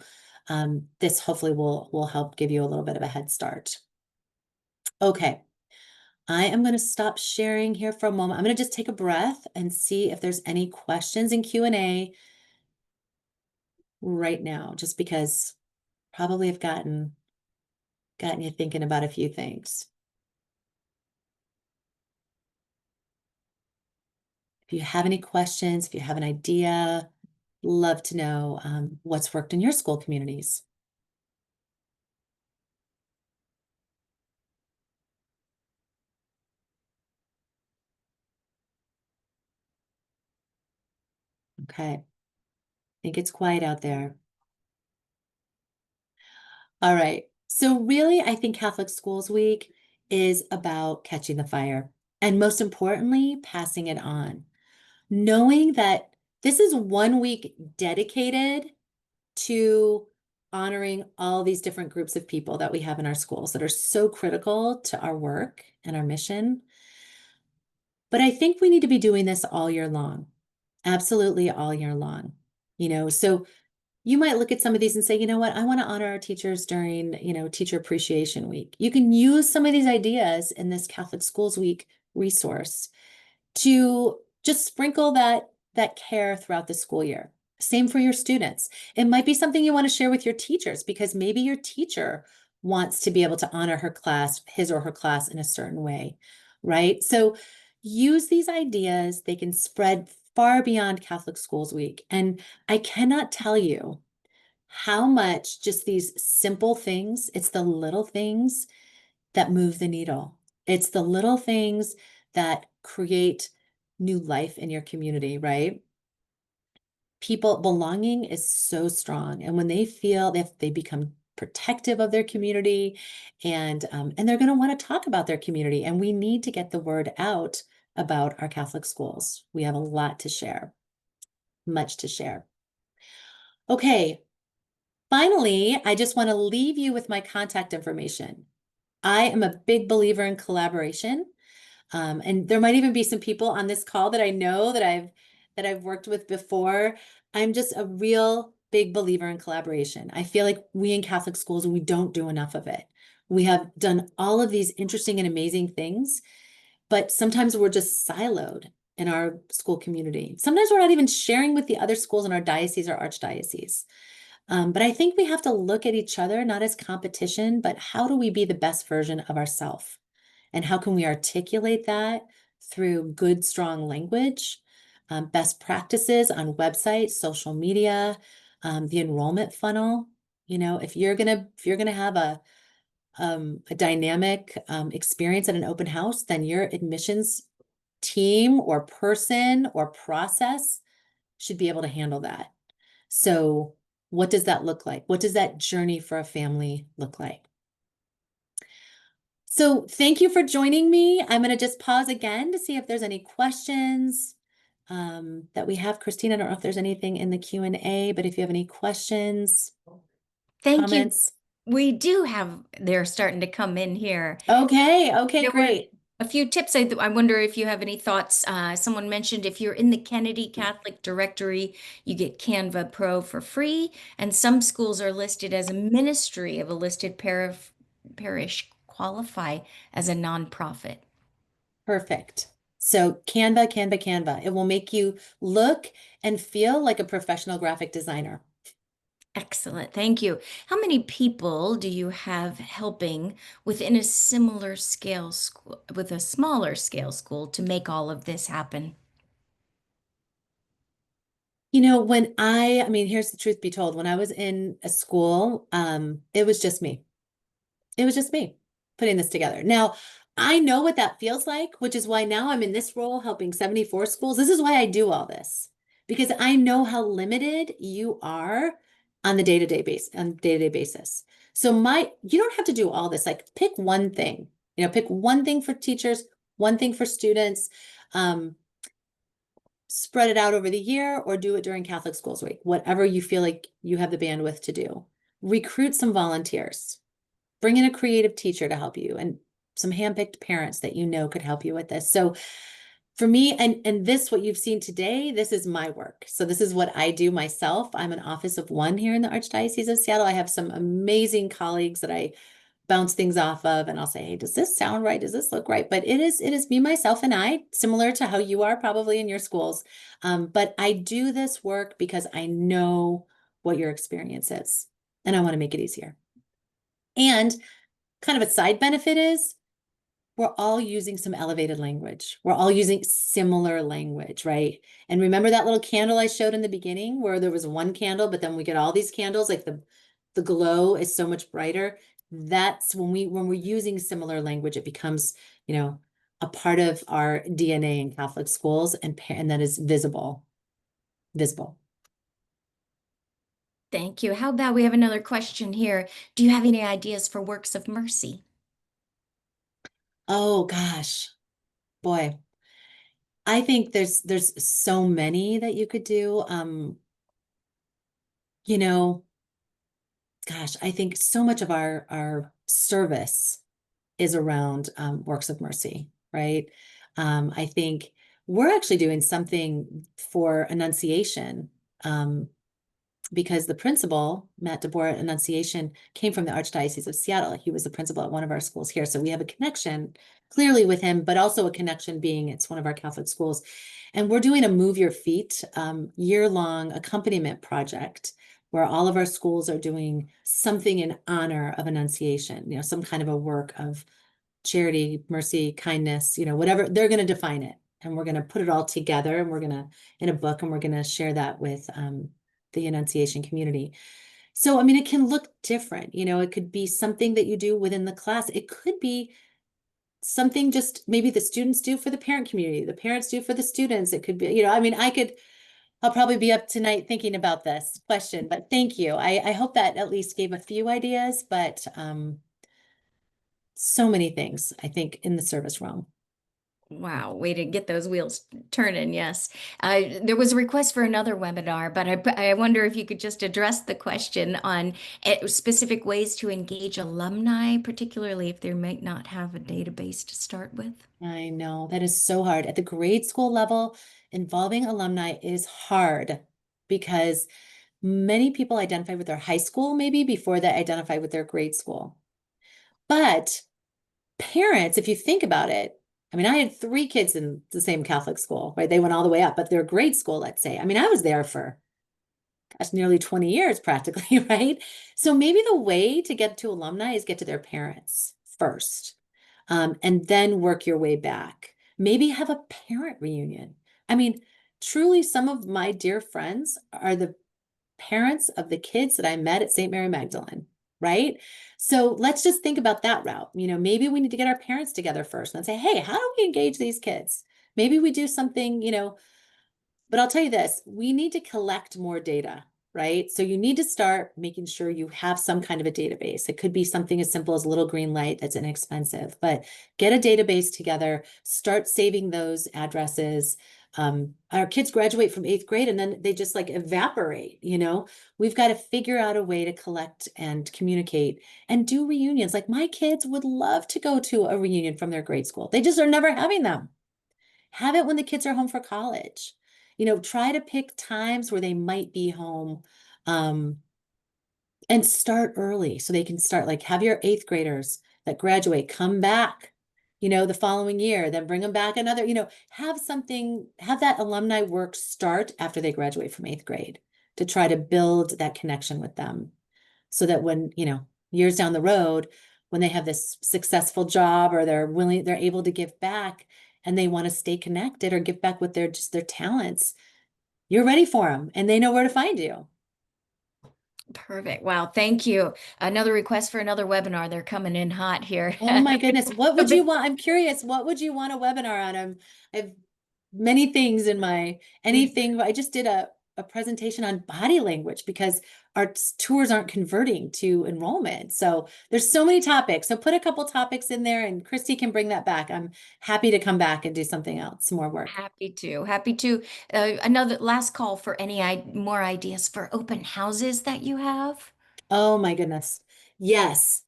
this hopefully will help give you a little bit of a head start. Okay, I am going to stop sharing here for a moment. I'm going to just take a breath and see if there's any questions in Q&A right now, just because probably have gotten you thinking about a few things. If you have any questions, if you have an idea, love to know what's worked in your school communities. Okay, I think it's quiet out there. All right, so really, I think Catholic Schools Week is about catching the fire and most importantly, passing it on. Knowing that this is 1 week dedicated to honoring all these different groups of people that we have in our schools that are so critical to our work and our mission. But I think we need to be doing this all year long. Absolutely all year long. So you might look at some of these and say, you know what, I want to honor our teachers during, Teacher Appreciation Week. You can use some of these ideas in this Catholic Schools Week resource to just sprinkle that care throughout the school year. Same for your students. It might be something you want to share with your teachers because maybe your teacher wants to be able to honor her class, his or her class in a certain way, right? So use these ideas. They can spread far beyond Catholic Schools Week. And I cannot tell you how much just these simple things, it's the little things that move the needle. It's the little things that create new life in your community, right? People belonging is so strong. And when they feel they become protective of their community and they're going to want to talk about their community. And we need to get the word out about our Catholic schools. We have a lot to share, much to share. Okay. Finally, I just want to leave you with my contact information. I am a big believer in collaboration. And there might even be some people on this call that I know that I've worked with before. I'm just a real big believer in collaboration. I feel like we in Catholic schools, we don't do enough of it. We have done all of these interesting and amazing things, but sometimes we're just siloed in our school community. Sometimes we're not even sharing with the other schools in our diocese or archdiocese. But I think we have to look at each other, not as competition, but how do we be the best version of ourselves? And how can we articulate that through good, strong language? best practices on websites, social media, the enrollment funnel. If you're gonna have a dynamic experience at an open house, then your admissions team or person or process should be able to handle that. So what does that look like? What does that journey for a family look like? So thank you for joining me. I'm going to just pause again to see if there's any questions that we have. Christine, I don't know if there's anything in the Q&A, but if you have any questions, Thank you. comments. We do have, they're starting to come in here. Okay, okay, There were great. a few tips. I wonder if you have any thoughts. Someone mentioned if you're in the Kennedy Catholic Directory, you get Canva Pro for free. And some schools are listed as a ministry of a listed parish qualify as a nonprofit. Perfect. So Canva, Canva, Canva. It will make you look and feel like a professional graphic designer. Excellent. Thank you. How many people do you have helping within a similar scale school, with a smaller scale school to make all of this happen? Here's the truth be told, when I was in a school, it was just me. It was just me putting this together. Now, I know what that feels like, which is why now I'm in this role helping 74 schools. This is why I do all this, because I know how limited you are on the day-to-day basis. So you don't have to do all this. Like pick one thing, pick one thing for teachers, one thing for students, spread it out over the year or do it during Catholic Schools Week, whatever you feel like you have the bandwidth to do. Recruit some volunteers. Bring in a creative teacher to help you and some handpicked parents that you know could help you with this. So for me, and this, what you've seen today, this is my work. So this is what I do myself. I'm an office of one here in the Archdiocese of Seattle. I have some amazing colleagues that I bounce things off of, and I'll say, hey, does this sound right? Does this look right? But it is me, myself, and I, similar to how you are probably in your schools. But I do this work because I know what your experience is, and I want to make it easier. And kind of a side benefit is we're all using some elevated language. We're all using similar language, right? And remember that little candle I showed in the beginning where there was one candle, but then we get all these candles, like the glow is so much brighter. That's when we're using similar language, it becomes, a part of our DNA in Catholic schools, and that is visible. Thank you. How about we have another question here? Do you have any ideas for works of mercy? Oh gosh, boy. I think there's so many that you could do. You know, gosh, I think so much of our service is around works of mercy, right? I think we're actually doing something for Annunciation. Because the principal, Matt DeBoer at Annunciation, came from the Archdiocese of Seattle. He was the principal at one of our schools here. So we have a connection clearly with him, but also a connection being it's one of our Catholic schools. And we're doing a Move Your Feet year-long accompaniment project where all of our schools are doing something in honor of Annunciation, some kind of a work of charity, mercy, kindness, whatever. They're going to define it. And we're going to put it all together and we're going to, in a book, and we're going to share that with the Annunciation community. So, it can look different. It could be something that you do within the class. It could be something just maybe the students do for the parent community, the parents do for the students. It could be, I'll probably be up tonight thinking about this question, but thank you. I hope that at least gave a few ideas, but so many things, I think, in the service realm. Wow, way to get those wheels turning. Yes. There was a request for another webinar, but I wonder if you could just address the question on specific ways to engage alumni, particularly if they might not have a database to start with. I know that is so hard. At the grade school level, involving alumni is hard because many people identify with their high school maybe before they identify with their grade school. But parents, if you think about it, I had 3 kids in the same Catholic school, right? They went all the way up, but their grade school, let's say. I was there for, gosh, nearly 20 years practically, right? So maybe the way to get to alumni is get to their parents first, and then work your way back. Maybe have a parent reunion. truly some of my dear friends are the parents of the kids that I met at St. Mary Magdalene, right? So let's just think about that route. Maybe we need to get our parents together first and say, hey, how do we engage these kids? Maybe we do something, but I'll tell you this, we need to collect more data, right? So you need to start making sure you have some kind of a database. It could be something as simple as a little green light that's inexpensive, but get a database together, start saving those addresses. Our kids graduate from 8th grade and then they just like evaporate. We've got to figure out a way to collect and communicate and do reunions. Like my kids would love to go to a reunion from their grade school. They just are never having them. Have it when the kids are home for college. Try to pick times where they might be home, um, and start early so they can start, like, have your 8th graders that graduate come back, the following year, then bring them back another, have something, have that alumni work start after they graduate from 8th grade to try to build that connection with them so that when, years down the road, when they have this successful job or they're able to give back and they want to stay connected or give back with their talents, you're ready for them and they know where to find you. Perfect. Wow. Thank you. Another request for another webinar. They're coming in hot here. Oh my goodness. What would you But want? I'm curious. What would you want a webinar on? I've many things in anything. I just did a presentation on body language because our tours aren't converting to enrollment. So there's so many topics. So put a couple topics in there and Christy can bring that back. I'm happy to come back and do something else, more work. happy to. Happy to. Another last call for any more ideas for open houses that you have. Oh my goodness. Yes.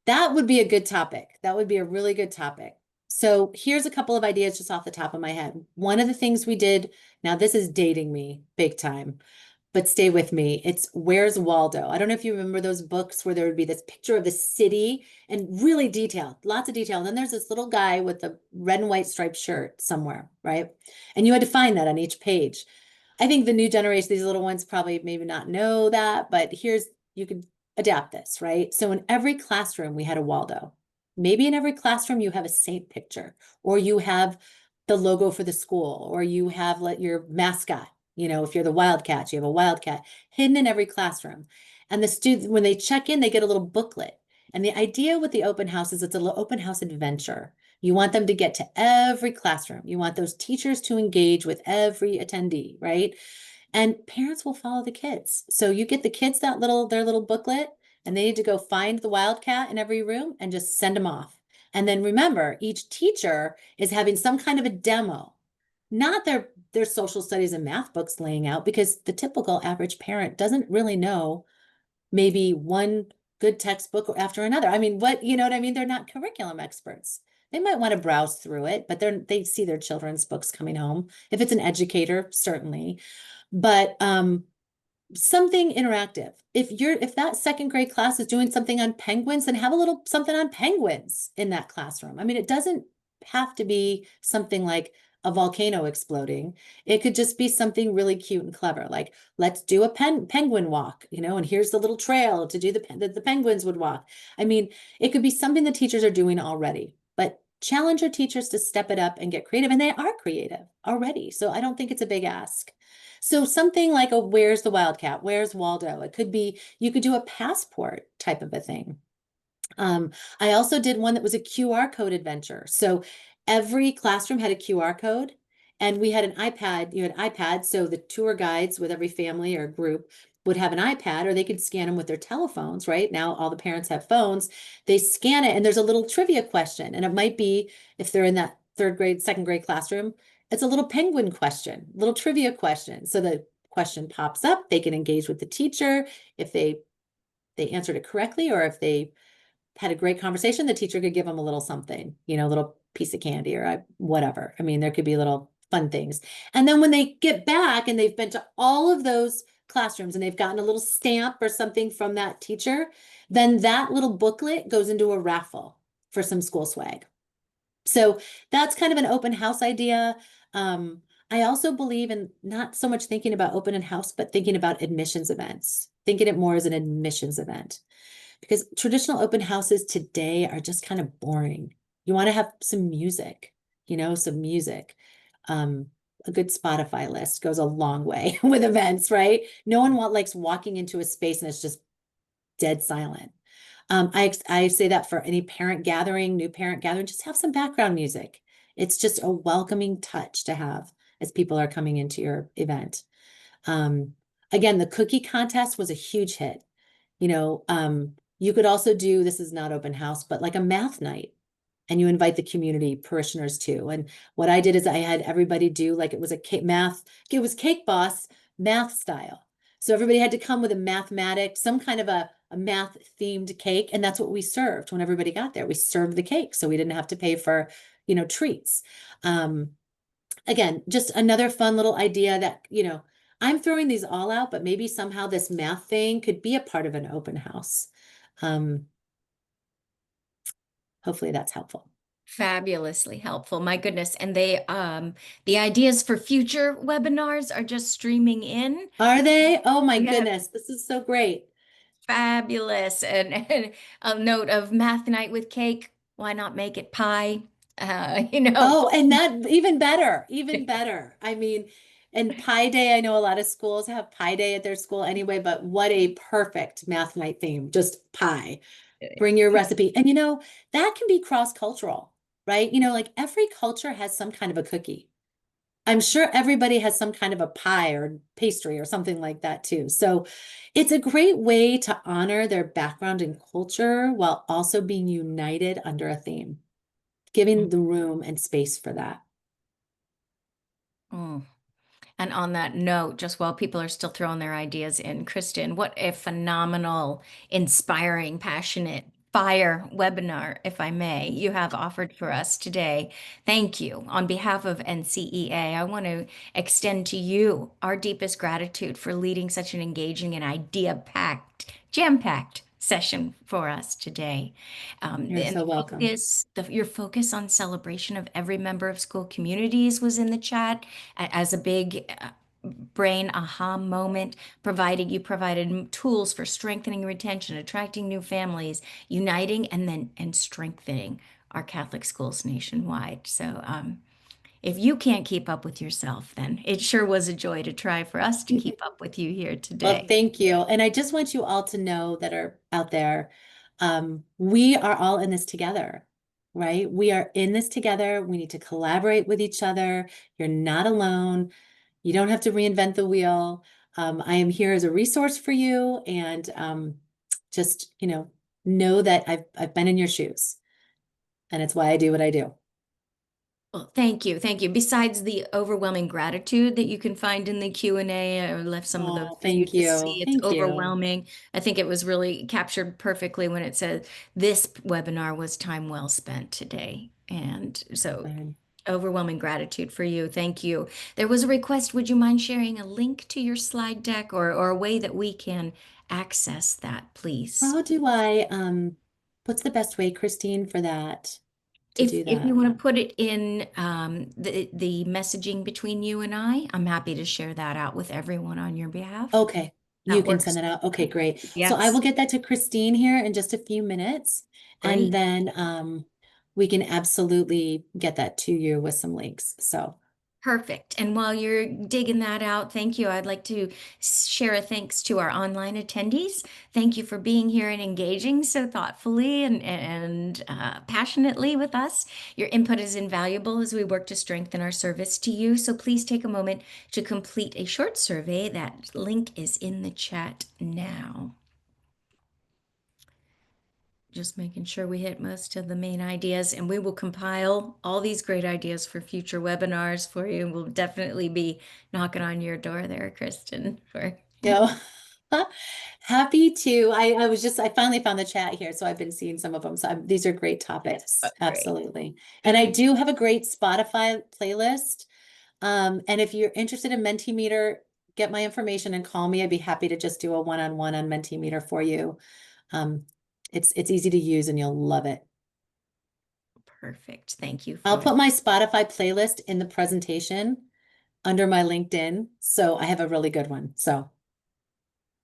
That would be a good topic. That would be a really good topic. So here's a couple of ideas just off the top of my head. One of the things we did, now this is dating me big time, but stay with me. It's Where's Waldo? I don't know if you remember those books where there would be this picture of the city and really detailed, lots of detail. And then there's this little guy with a red and white striped shirt somewhere, right? And you had to find that on each page. I think the new generation, these little ones probably maybe not know that, but you could adapt this, right? So in every classroom, we had a Waldo. Maybe in every classroom, you have a saint picture, or you have the logo for the school, or you have your mascot. If you're the Wildcats, you have a Wildcat hidden in every classroom. And the students, when they check in, they get a little booklet. And the idea with the open house is it's a little open house adventure. You want them to get to every classroom. You want those teachers to engage with every attendee, right? And parents will follow the kids. So you get the kids their little booklet, and they need to go find the Wildcat in every room and just send them off. And then remember, each teacher is having some kind of a demo, not their social studies and math books laying out, because the typical average parent doesn't really know maybe one good textbook after another. I mean, you know what I mean? They're not curriculum experts. They might want to browse through it, but they see their children's books coming home. If it's an educator, certainly. But something interactive. If that 2nd grade class is doing something on penguins, then have a little something on penguins in that classroom. I mean, it doesn't have to be something like a volcano exploding. It could just be something really cute and clever, like let's do a penguin walk, and here's the little trail to do the penguins would walk. I mean, it could be something the teachers are doing already, but challenge your teachers to step it up and get creative, and they are creative already. So I don't think it's a big ask. So something like a Where's the Wildcat? Where's Waldo? It could be, you could do a passport type of a thing. I also did one that was a QR code adventure. So every classroom had a QR code, and we had an iPad. You had iPads, so the tour guides with every family or group would have an iPad, or they could scan them with their telephones, right? Now all the parents have phones. They scan it, and there's a little trivia question. And it might be, if they're in that 3rd grade, 2nd grade classroom, it's a little penguin question, little trivia question. So the question pops up, they can engage with the teacher if they answered it correctly, or if they had a great conversation, the teacher could give them a little something, a little piece of candy or whatever. I mean, there could be little fun things. And then when they get back and they've been to all of those classrooms and they've gotten a little stamp or something from that teacher, then that little booklet goes into a raffle for some school swag. So that's kind of an open house idea. I also believe in not so much thinking about open house, but thinking about admissions events, thinking it more as an admissions event, because traditional open houses today are just kind of boring. You want to have some music, some music. Um, a good Spotify list goes a long way with events, right? No one likes walking into a space and it's just dead silent. I say that for any parent gathering, new parent gathering, just have some background music. It's just a welcoming touch to have as people are coming into your event. Um, Again, the cookie contest was a huge hit. You could also do, this is not open house, but like a math night, and you invite the community parishioners too. And what I did is I had everybody do like it was a it was Cake Boss math style. So everybody had to come with a mathematic, some kind of a math themed cake. And that's what we served when everybody got there. We served the cake. So we didn't have to pay for, treats. Um, Again, just another fun little idea that, I'm throwing these all out, but maybe somehow this math thing could be a part of an open house. Um, Hopefully that's helpful. Fabulously helpful. My goodness. And the ideas for future webinars are just streaming in. Are they? Oh my We have goodness, this is so great. fabulous. And a note of math night with cake. Why not make it pie? You know, Oh, and that even better, even better. I mean, and Pi Day, I know a lot of schools have Pi Day at their school anyway, but what a perfect math night theme, just pie. Bring your recipe. And that can be cross-cultural, right? Like every culture has some kind of a cookie. I'm sure everybody has some kind of a pie or pastry or something like that too. So it's a great way to honor their background and culture while also being united under a theme, giving the room and space for that. Mm. And on that note, just while people are still throwing their ideas in, Kristen, what a phenomenal, inspiring, passionate fire webinar, if I may, you have offered for us today. Thank you. On behalf of NCEA, I want to extend to you our deepest gratitude for leading such an engaging and idea-packed, jam-packed session for us today. You're And so welcome. your focus on celebration of every member of school communities was in the chat as a big brain aha moment. You provided tools for strengthening retention, attracting new families, uniting, and strengthening our Catholic schools nationwide. So if you can't keep up with yourself, then it sure was a joy to try for us to keep up with you here Well, today. thank you. And I just want you all to know that are out there, we are all in this together, right? We are in this together. We need to collaborate with each other. You're not alone. You don't have to reinvent the wheel. I am here as a resource for you, and just, know that I've been in your shoes, and it's why I do what I do. Well, thank you. Thank you. Besides the overwhelming gratitude that you can find in the Q&A, I left some of those Oh, for you thank to you. see. It's Thank you. overwhelming. I think it was really captured perfectly when it said this webinar was time well spent today. And so Good. overwhelming gratitude for you. Thank you. There was a request. Would you mind sharing a link to your slide deck or a way that we can access that, please? How do what's the best way, Christine, for that, to do If you that? want to put it in the messaging between you and I'm happy to share that out with everyone on your behalf. Okay, you That can send works. that out. Okay, great. So I Yes, will get that to Christine here in just a few minutes, and great. then we can absolutely get that to you with some links. So, Perfect. And while you're digging that out, thank you. I'd like to share a thanks to our online attendees. Thank you for being here and engaging so thoughtfully and passionately with us. Your input is invaluable as we work to strengthen our service to you. So please take a moment to complete a short survey. That link is in the chat now. Just making sure we hit most of the main ideas, and we will compile all these great ideas for future webinars for you. We'll definitely be knocking on your door there, Kristen. For you know, happy to. I finally found the chat here, so I've been seeing some of them. So these are great topics. great. Absolutely. And I do have a great Spotify playlist. And if you're interested in Mentimeter, get my information and call me. I'd be happy to just do a one-on-one on Mentimeter for you. Um, it's easy to use and you'll love it. Perfect. Thank you I'll for put my Spotify playlist in the presentation under my LinkedIn. So I have a really good one. So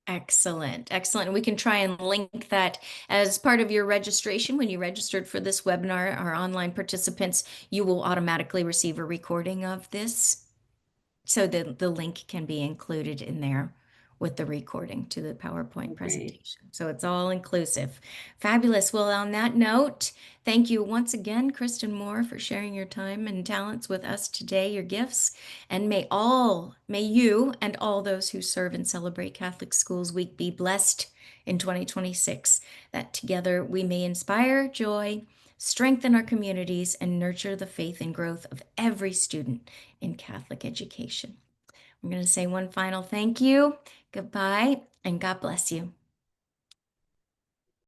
excellent. Excellent. We can try and link that as part of your registration. When you registered for this webinar, our online participants, you will automatically receive a recording of this. So the link can be included in there with the recording to the Oh, PowerPoint great. presentation. So it's all inclusive. Fabulous. Well, on that note, thank you once again, Kristen Moore, for sharing your time and talents with us today, your gifts. And may you and all those who serve and celebrate Catholic Schools Week be blessed in 2026, that together we may inspire joy, strengthen our communities, and nurture the faith and growth of every student in Catholic education. I'm going to say one final thank you, goodbye, and God bless you.